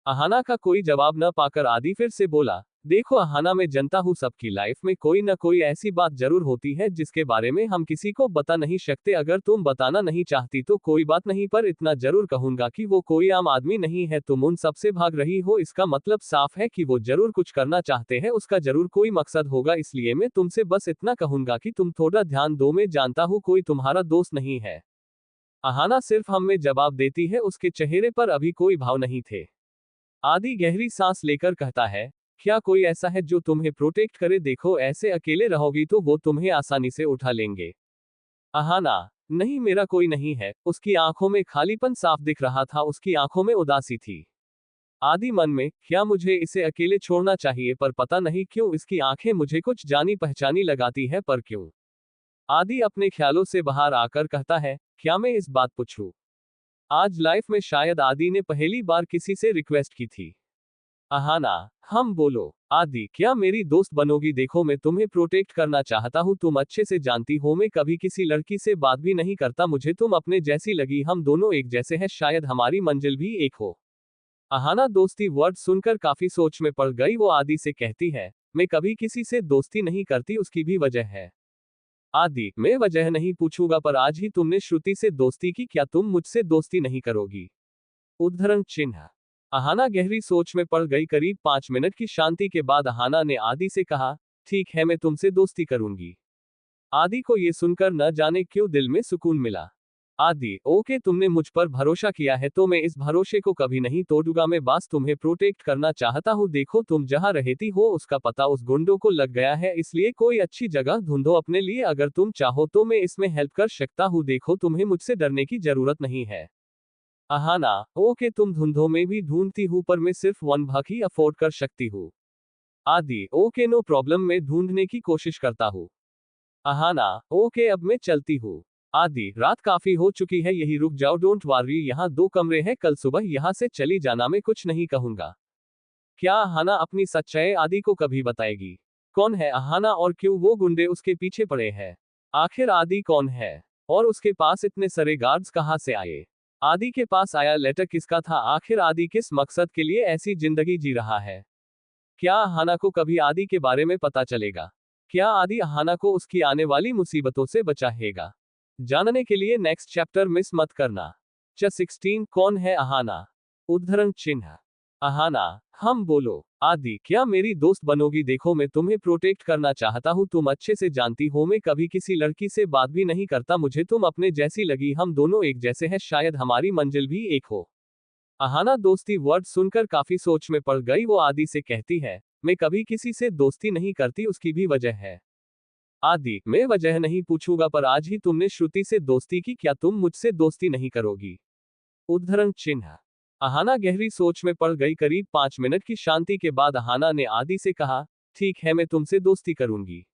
अहाना का कोई जवाब न पाकर आदि फिर से बोला, देखो अहाना, मैं जनता हूँ, सबकी लाइफ में कोई न कोई ऐसी बात जरूर होती है जिसके बारे में हम किसी को बता नहीं सकते। अगर तुम बताना नहीं चाहती तो कोई बात नहीं, पर इतना जरूर कहूंगा कि वो कोई आम आदमी नहीं है। तुम उन सबसे भाग रही हो, इसका मतलब साफ है कि वो जरूर कुछ करना चाहते हैं, उसका जरूर कोई मकसद होगा। इसलिए मैं तुमसे बस इतना कहूंगा कि तुम थोड़ा ध्यान दो, मैं जानता हूँ कोई तुम्हारा दोस्त नहीं है। अहाना सिर्फ हम में जवाब देती है, उसके चेहरे पर अभी कोई भाव नहीं थे। आदि गहरी सांस लेकर कहता है, क्या कोई ऐसा है जो तुम्हें प्रोटेक्ट करे? देखो, ऐसे अकेले रहोगी तो वो तुम्हें आसानी से उठा लेंगे। अहाना, नहीं, मेरा कोई नहीं है। उसकी आंखों में खालीपन साफ दिख रहा था, उसकी आंखों में उदासी थी। आदि मन में, क्या मुझे इसे अकेले छोड़ना चाहिए? पर पता नहीं क्यों इसकी आंखें मुझे कुछ जानी पहचानी लगाती है। पर क्यों? आदि अपने ख्यालों से बाहर आकर कहता है, क्या मैं इस बात पूछूं? आज लाइफ में शायद आदि ने पहली बार किसी से रिक्वेस्ट की थी। अहाना, हम बोलो। आदि, क्या मेरी दोस्त बनोगी? देखो, मैं तुम्हें प्रोटेक्ट करना चाहता हूँ, तुम अच्छे से जानती हो मैं कभी किसी लड़की से बात भी नहीं करता, मुझे तुम अपने जैसी लगी, हम दोनों एक जैसे हैं, शायद हमारी मंजिल भी एक हो। अहाना दोस्ती वर्ड सुनकर काफी सोच में पड़ गई। वो आदि से कहती है, मैं कभी किसी से दोस्ती नहीं करती, उसकी भी वजह है। आदि, मैं वजह नहीं पूछूंगा, पर आज ही तुमने श्रुति से दोस्ती की, क्या तुम मुझसे दोस्ती नहीं करोगी? उद्धरण चिन्ह। अहाना गहरी सोच में पड़ गई। करीब 5 मिनट की शांति के बाद अहाना ने आदि से कहा, ठीक है, मैं तुमसे दोस्ती करूंगी। आदि को ये सुनकर न जाने क्यों दिल में सुकून मिला। आदि, ओके, तुमने मुझ पर भरोसा किया है तो मैं इस भरोसे को कभी नहीं तोड़ूंगा, मैं बस तुम्हें प्रोटेक्ट करना चाहता हूँ। देखो, तुम जहाँ रहती हो उसका पता उस गुंडों को लग गया है, इसलिए कोई अच्छी जगह ढूंढो अपने लिए, अगर तुम चाहो तो मैं इसमें हेल्प कर सकता हूँ। देखो, तुम्हें मुझसे डरने की जरूरत नहीं है। अहाना, ओके, तुम ढूंढो, मैं भी ढूंढती हूँ, पर मैं सिर्फ 1 भाग ही अफोर्ड कर सकती हूँ। आदि, ओके, नो प्रॉब्लम, मैं ढूंढने की कोशिश करता हूँ। अहाना, ओके, अब मैं चलती हूँ। आदि, रात काफी हो चुकी है, यही रुक जाओ, डोंट वरी, यहाँ 2 कमरे हैं, कल सुबह यहाँ से चली जाना, मैं कुछ नहीं कहूंगा। क्या अहाना अपनी सच्चाई आदि को कभी बताएगी? कौन है अहाना और क्यों वो गुंडे उसके पीछे पड़े हैं? आखिर आदि कौन है? और उसके पास इतने सारे गार्ड्स कहाँ से आए? आदि के पास आया लेटर किसका था? आखिर आदि किस मकसद के लिए ऐसी जिंदगी जी रहा है? क्या अहाना को कभी आदि के बारे में पता चलेगा? क्या आदि अहाना को उसकी आने वाली मुसीबतों से बचाएगा? जानने के लिए नेक्स्ट चैप्टर मिस मत करना। 16 कौन है अहाना? उद्धरण चिन्ह। अहाना, हम बोलो। आदि, क्या मेरी दोस्त बनोगी? देखो, मैं तुम्हें प्रोटेक्ट करना चाहता हूँ, तुम अच्छे से जानती हो मैं कभी किसी लड़की से बात भी नहीं करता, मुझे तुम अपने जैसी लगी, हम दोनों एक जैसे हैं, शायद हमारी मंजिल भी एक हो। अहाना दोस्ती वर्ड सुनकर काफी सोच में पड़ गई। वो आदि से कहती है, मैं कभी किसी से दोस्ती नहीं करती, उसकी भी वजह है। आदि, मैं वजह नहीं पूछूंगा, पर आज ही तुमने श्रुति से दोस्ती की, क्या तुम मुझसे दोस्ती नहीं करोगी? उद्धरण चिन्ह। अहाना गहरी सोच में पड़ गई। करीब 5 मिनट की शांति के बाद अहाना ने आदि से कहा, ठीक है, मैं तुमसे दोस्ती करूंगी।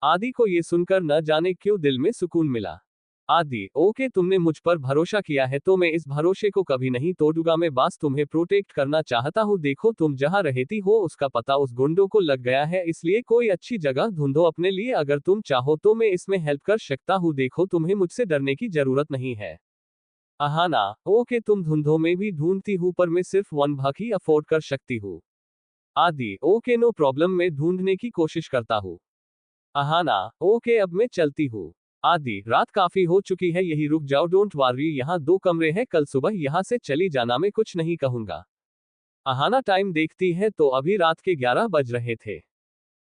आदि को ये सुनकर न जाने क्यों दिल में सुकून मिला। आदि, ओके, तुमने मुझ पर भरोसा किया है तो मैं इस भरोसे को कभी नहीं तोड़ूंगा, मैं बस तुम्हें प्रोटेक्ट करना चाहता हूँ। देखो, तुम जहाँ रहती हो उसका पता उस गुंडों को लग गया है, इसलिए कोई अच्छी जगह ढूंढो अपने लिए, अगर तुम चाहो तो मैं इसमें हेल्प कर सकता हूँ। देखो, तुम्हें मुझसे डरने की जरूरत नहीं है। अहाना, ओके, तुम ढूंढो, मैं भी ढूंढती हूँ, पर मैं सिर्फ 1 भाग ही अफोर्ड कर सकती हूँ। आदि, ओके, नो प्रॉब्लम, मैं ढूंढने की कोशिश करता हूँ। अहाना, ओके, अब मैं चलती हूँ। आदि, रात काफी हो चुकी है, यही रुक जाओ, डोंट वरी, यहाँ 2 कमरे हैं, कल सुबह यहाँ से चली जाना, मैं कुछ नहीं कहूंगा। अहाना टाइम देखती है तो अभी रात के 11 बज रहे थे।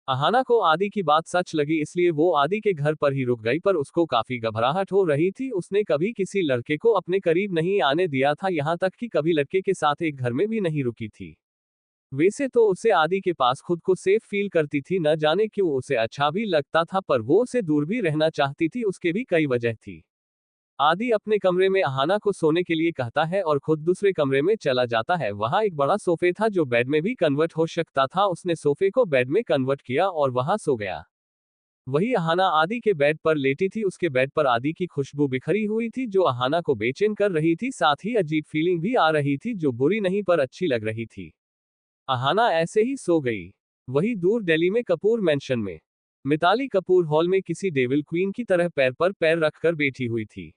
अहाना को आदि की बात सच लगी, इसलिए वो आदि के घर पर ही रुक गई, पर उसको काफी घबराहट हो रही थी। उसने कभी किसी लड़के को अपने करीब नहीं आने दिया था, यहाँ तक कि कभी लड़के के साथ एक घर में भी नहीं रुकी थी। वैसे तो उसे आदि के पास खुद को सेफ फील करती थी, न जाने क्यों उसे अच्छा भी लगता था, पर वो उसे दूर भी रहना चाहती थी, उसके भी कई वजह थी। आदि अपने कमरे में अहाना को सोने के लिए कहता है और खुद दूसरे कमरे में चला जाता है। वहां एक बड़ा सोफे था जो बेड में भी कन्वर्ट हो सकता था, उसने सोफे को बेड में कन्वर्ट किया और वहां सो गया। वही अहाना आदि के बेड पर लेटी थी, उसके बेड पर आदि की खुशबू बिखरी हुई थी जो अहाना को बेचैन कर रही थी, साथ ही अजीब फीलिंग भी आ रही थी जो बुरी नहीं पर अच्छी लग रही थी। अहाना ऐसे ही सो गई। वही दूर दिल्ली में कपूर मैंशन में मिताली कपूर हॉल में किसी डेविल क्वीन की तरह पैर पर पैर रखकर बैठी हुई थी।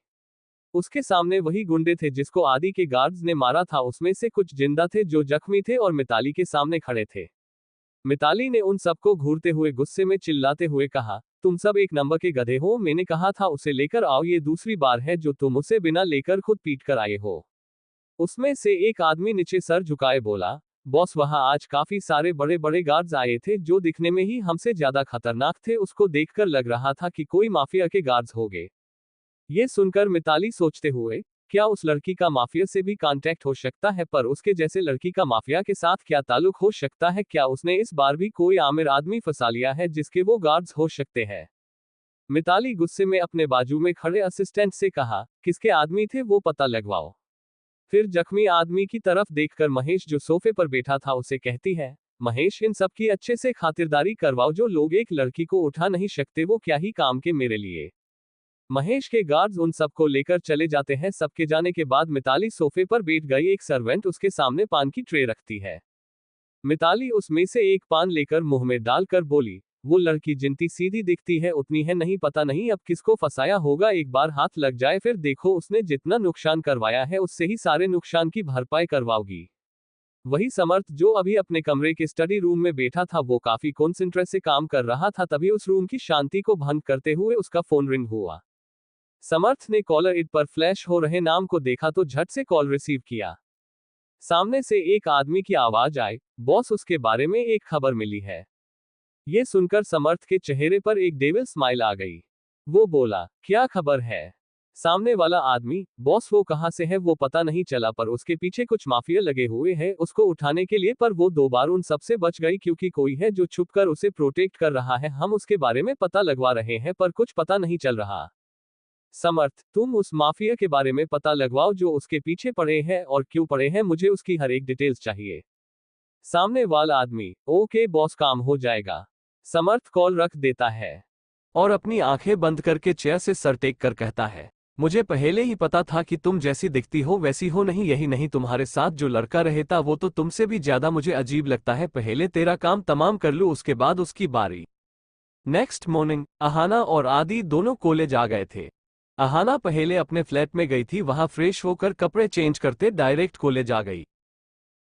उसके सामने वही गुंडे थे जिसको आदि के गार्ड्स ने मारा था, उसमें से कुछ जिंदा थे जो जख्मी थे और मिताली के सामने खड़े थे। मिताली ने उन सबको घूरते हुए गुस्से में चिल्लाते हुए कहा, तुम सब एक नंबर के गधे हो, मैंने कहा था उसे लेकर आओ, ये दूसरी बार है जो तुम उसे बिना लेकर खुद पीट कर आए हो। उसमें से एक आदमी नीचे सर झुकाए बोला, बॉस, वहां आज काफी सारे बड़े बड़े गार्ड्स आए थे जो दिखने में ही हमसे ज्यादा खतरनाक थे, उसको देखकर लग रहा था कि कोई माफिया के गार्ड्स होंगे। ये सुनकर मिताली सोचते हुए, क्या उस लड़की का माफिया से भी कांटेक्ट हो सकता है, पर उसके जैसे लड़की का माफिया के साथ क्या ताल्लुक हो सकता है? क्या उसने इस बार भी कोई आमिर आदमी फंसा लिया है जिसके वो गार्ड्स हो सकते हैं? मिताली गुस्से में अपने बाजू में खड़े असिस्टेंट से कहा, किसके आदमी थे वो पता लगवाओ। फिर जख्मी आदमी की तरफ देखकर महेश जो सोफे पर बैठा था उसे कहती है, महेश इन सब की अच्छे से खातिरदारी करवाओ, जो लोग एक लड़की को उठा नहीं सकते वो क्या ही काम के मेरे लिए। महेश के गार्ड्स उन सबको लेकर चले जाते हैं। सबके जाने के बाद मिताली सोफे पर बैठ गई। एक सर्वेंट उसके सामने पान की ट्रे रखती है। मिताली उसमें से एक पान लेकर मुंह में डालकर बोली, वो लड़की जितनी सीधी दिखती है उतनी है नहीं, पता नहीं अब किसको फंसाया होगा, एक बार हाथ लग जाए फिर देखो, उसने जितना नुकसान करवाया है उससे ही सारे नुकसान की भरपाई करवाओगी। वही समर्थ जो अभी अपने कमरे के स्टडी रूम में बैठा था वो काफी कॉन्सेंट्रेट से काम कर रहा था, तभी उस रूम की शांति को भंग करते हुए उसका फोन रिंग हुआ। समर्थ ने कॉलर इड पर फ्लैश हो रहे नाम को देखा तो झट से कॉल रिसीव किया। सामने से एक आदमी की आवाज आई, बॉस उसके बारे में एक खबर मिली है। ये सुनकर समर्थ के चेहरे पर एक डेविल स्माइल आ गई। वो बोला, क्या खबर है? सामने वाला आदमी, बॉस वो कहां से है वो पता नहीं चला, पर उसके पीछे कुछ माफिया लगे हुए हैं उसको उठाने के लिए, पर वो 2 बार उन सबसे बच गई क्योंकि कोई है जो छुपकर उसे प्रोटेक्ट कर रहा है। हम उसके बारे में पता लगवा रहे हैं पर कुछ पता नहीं चल रहा। समर्थ, तुम उस माफिया के बारे में पता लगवाओ जो उसके पीछे पड़े हैं और क्यों पड़े हैं, मुझे उसकी हर एक डिटेल्स चाहिए। सामने वाला आदमी, ओके बॉस, काम हो जाएगा। समर्थ कॉल रख देता है और अपनी आंखें बंद करके चेयर से सर टेक कर कहता है, मुझे पहले ही पता था कि तुम जैसी दिखती हो वैसी हो नहीं। यही नहीं, तुम्हारे साथ जो लड़का रहता वो तो तुमसे भी ज्यादा मुझे अजीब लगता है। पहले तेरा काम तमाम कर लूं उसके बाद उसकी बारी। नेक्स्ट मॉर्निंग अहाना और आदि दोनों कॉलेज आ गए थे। अहाना पहले अपने फ्लैट में गई थी, वहां फ्रेश होकर कपड़े चेंज करते डायरेक्ट कॉलेज आ गई।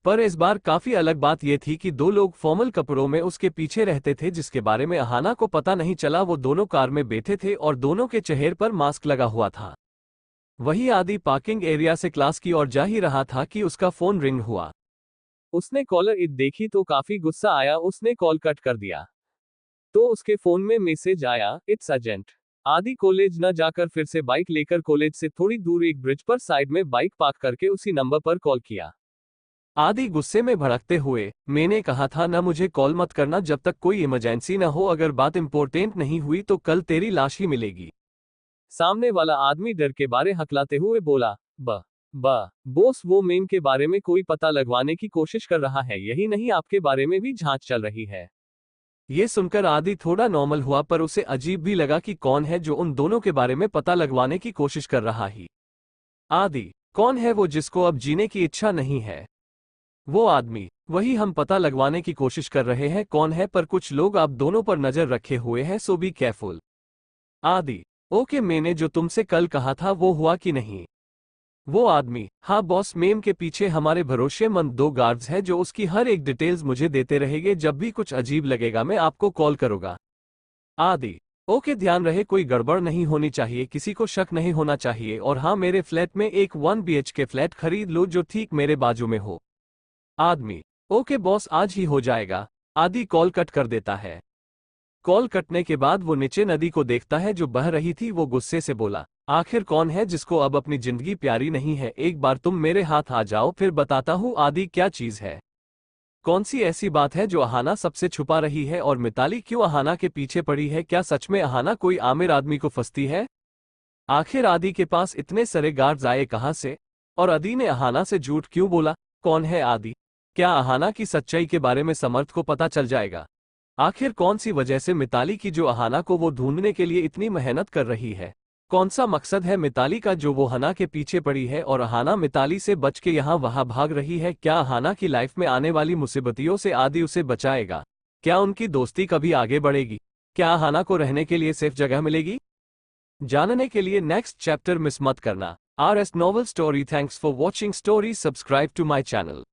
पर इस बार काफी अलग बात यह थी कि 2 लोग फॉर्मल कपड़ों में उसके पीछे रहते थे जिसके बारे में अहाना को पता नहीं चला। वो दोनों कार में बैठे थे और दोनों के चेहरे पर मास्क लगा हुआ था। वही आदि पार्किंग एरिया से क्लास की ओर जा ही रहा था कि उसका फोन रिंग हुआ। उसने कॉलर इट देखी तो काफी गुस्सा आया, उसने कॉल कट कर दिया। तो उसके फोन में मैसेज आया, इट्स अर्जेंट। आदि कॉलेज न जाकर फिर से बाइक लेकर कॉलेज से थोड़ी दूर एक ब्रिज पर साइड में बाइक पार्क करके उसी नंबर पर कॉल किया। आदि गुस्से में भड़कते हुए, मैंने कहा था ना मुझे कॉल मत करना जब तक कोई इमरजेंसी न हो, अगर बात इंपॉर्टेंट नहीं हुई तो कल तेरी लाश ही मिलेगी। सामने वाला आदमी डर के बारे हकलाते हुए बोला, बॉस वो मेम के बारे में कोई पता लगवाने की कोशिश कर रहा है, यही नहीं आपके बारे में भी जांच चल रही है। ये सुनकर आदि थोड़ा नॉर्मल हुआ, पर उसे अजीब भी लगा कि कौन है जो उन दोनों के बारे में पता लगवाने की कोशिश कर रहा है। आदि, कौन है वो जिसको अब जीने की इच्छा नहीं है? वो आदमी, वही हम पता लगवाने की कोशिश कर रहे हैं कौन है, पर कुछ लोग आप दोनों पर नजर रखे हुए हैं, सो बी केयरफुल। आदि, ओके, मैंने जो तुमसे कल कहा था वो हुआ कि नहीं? वो आदमी, हाँ बॉस, मेम के पीछे हमारे भरोसेमंद 2 गार्ड्स हैं जो उसकी हर एक डिटेल्स मुझे देते रहेंगे, जब भी कुछ अजीब लगेगा मैं आपको कॉल करूंगा। आदि, ओके, ध्यान रहे कोई गड़बड़ नहीं होनी चाहिए, किसी को शक नहीं होना चाहिए, और हाँ मेरे फ्लैट में एक 1 BHK फ्लैट खरीद लो जो ठीक मेरे बाजू में हो। आदमी, ओके बॉस, आज ही हो जाएगा। आदि कॉल कट कर देता है। कॉल कटने के बाद वो नीचे नदी को देखता है जो बह रही थी। वो गुस्से से बोला, आखिर कौन है जिसको अब अपनी जिंदगी प्यारी नहीं है? एक बार तुम मेरे हाथ आ जाओ फिर बताता हूँ आदि क्या चीज है। कौन सी ऐसी बात है जो अहाना सबसे छुपा रही है, और मिताली क्यों अहाना के पीछे पड़ी है? क्या सच में अहाना कोई आमिर आदमी को फंसती है? आखिर आदि के पास इतने सारे गार्ड्स आए कहां से, और आदि ने अहाना से झूठ क्यों बोला? कौन है आदि? क्या अहाना की सच्चाई के बारे में समर्थ को पता चल जाएगा? आखिर कौन सी वजह से मिताली की जो अहाना को वो ढूंढने के लिए इतनी मेहनत कर रही है? कौन सा मकसद है मिताली का जो वो अहाना के पीछे पड़ी है, और अहाना मिताली से बच के यहाँ वहां भाग रही है? क्या अहाना की लाइफ में आने वाली मुसीबतियों से आदि उसे बचाएगा? क्या उनकी दोस्ती कभी आगे बढ़ेगी? क्या अहाना को रहने के लिए सेफ जगह मिलेगी? जानने के लिए नेक्स्ट चैप्टर मिस मत करना। RS Novel Story, thanks for watching story, subscribe to my channel.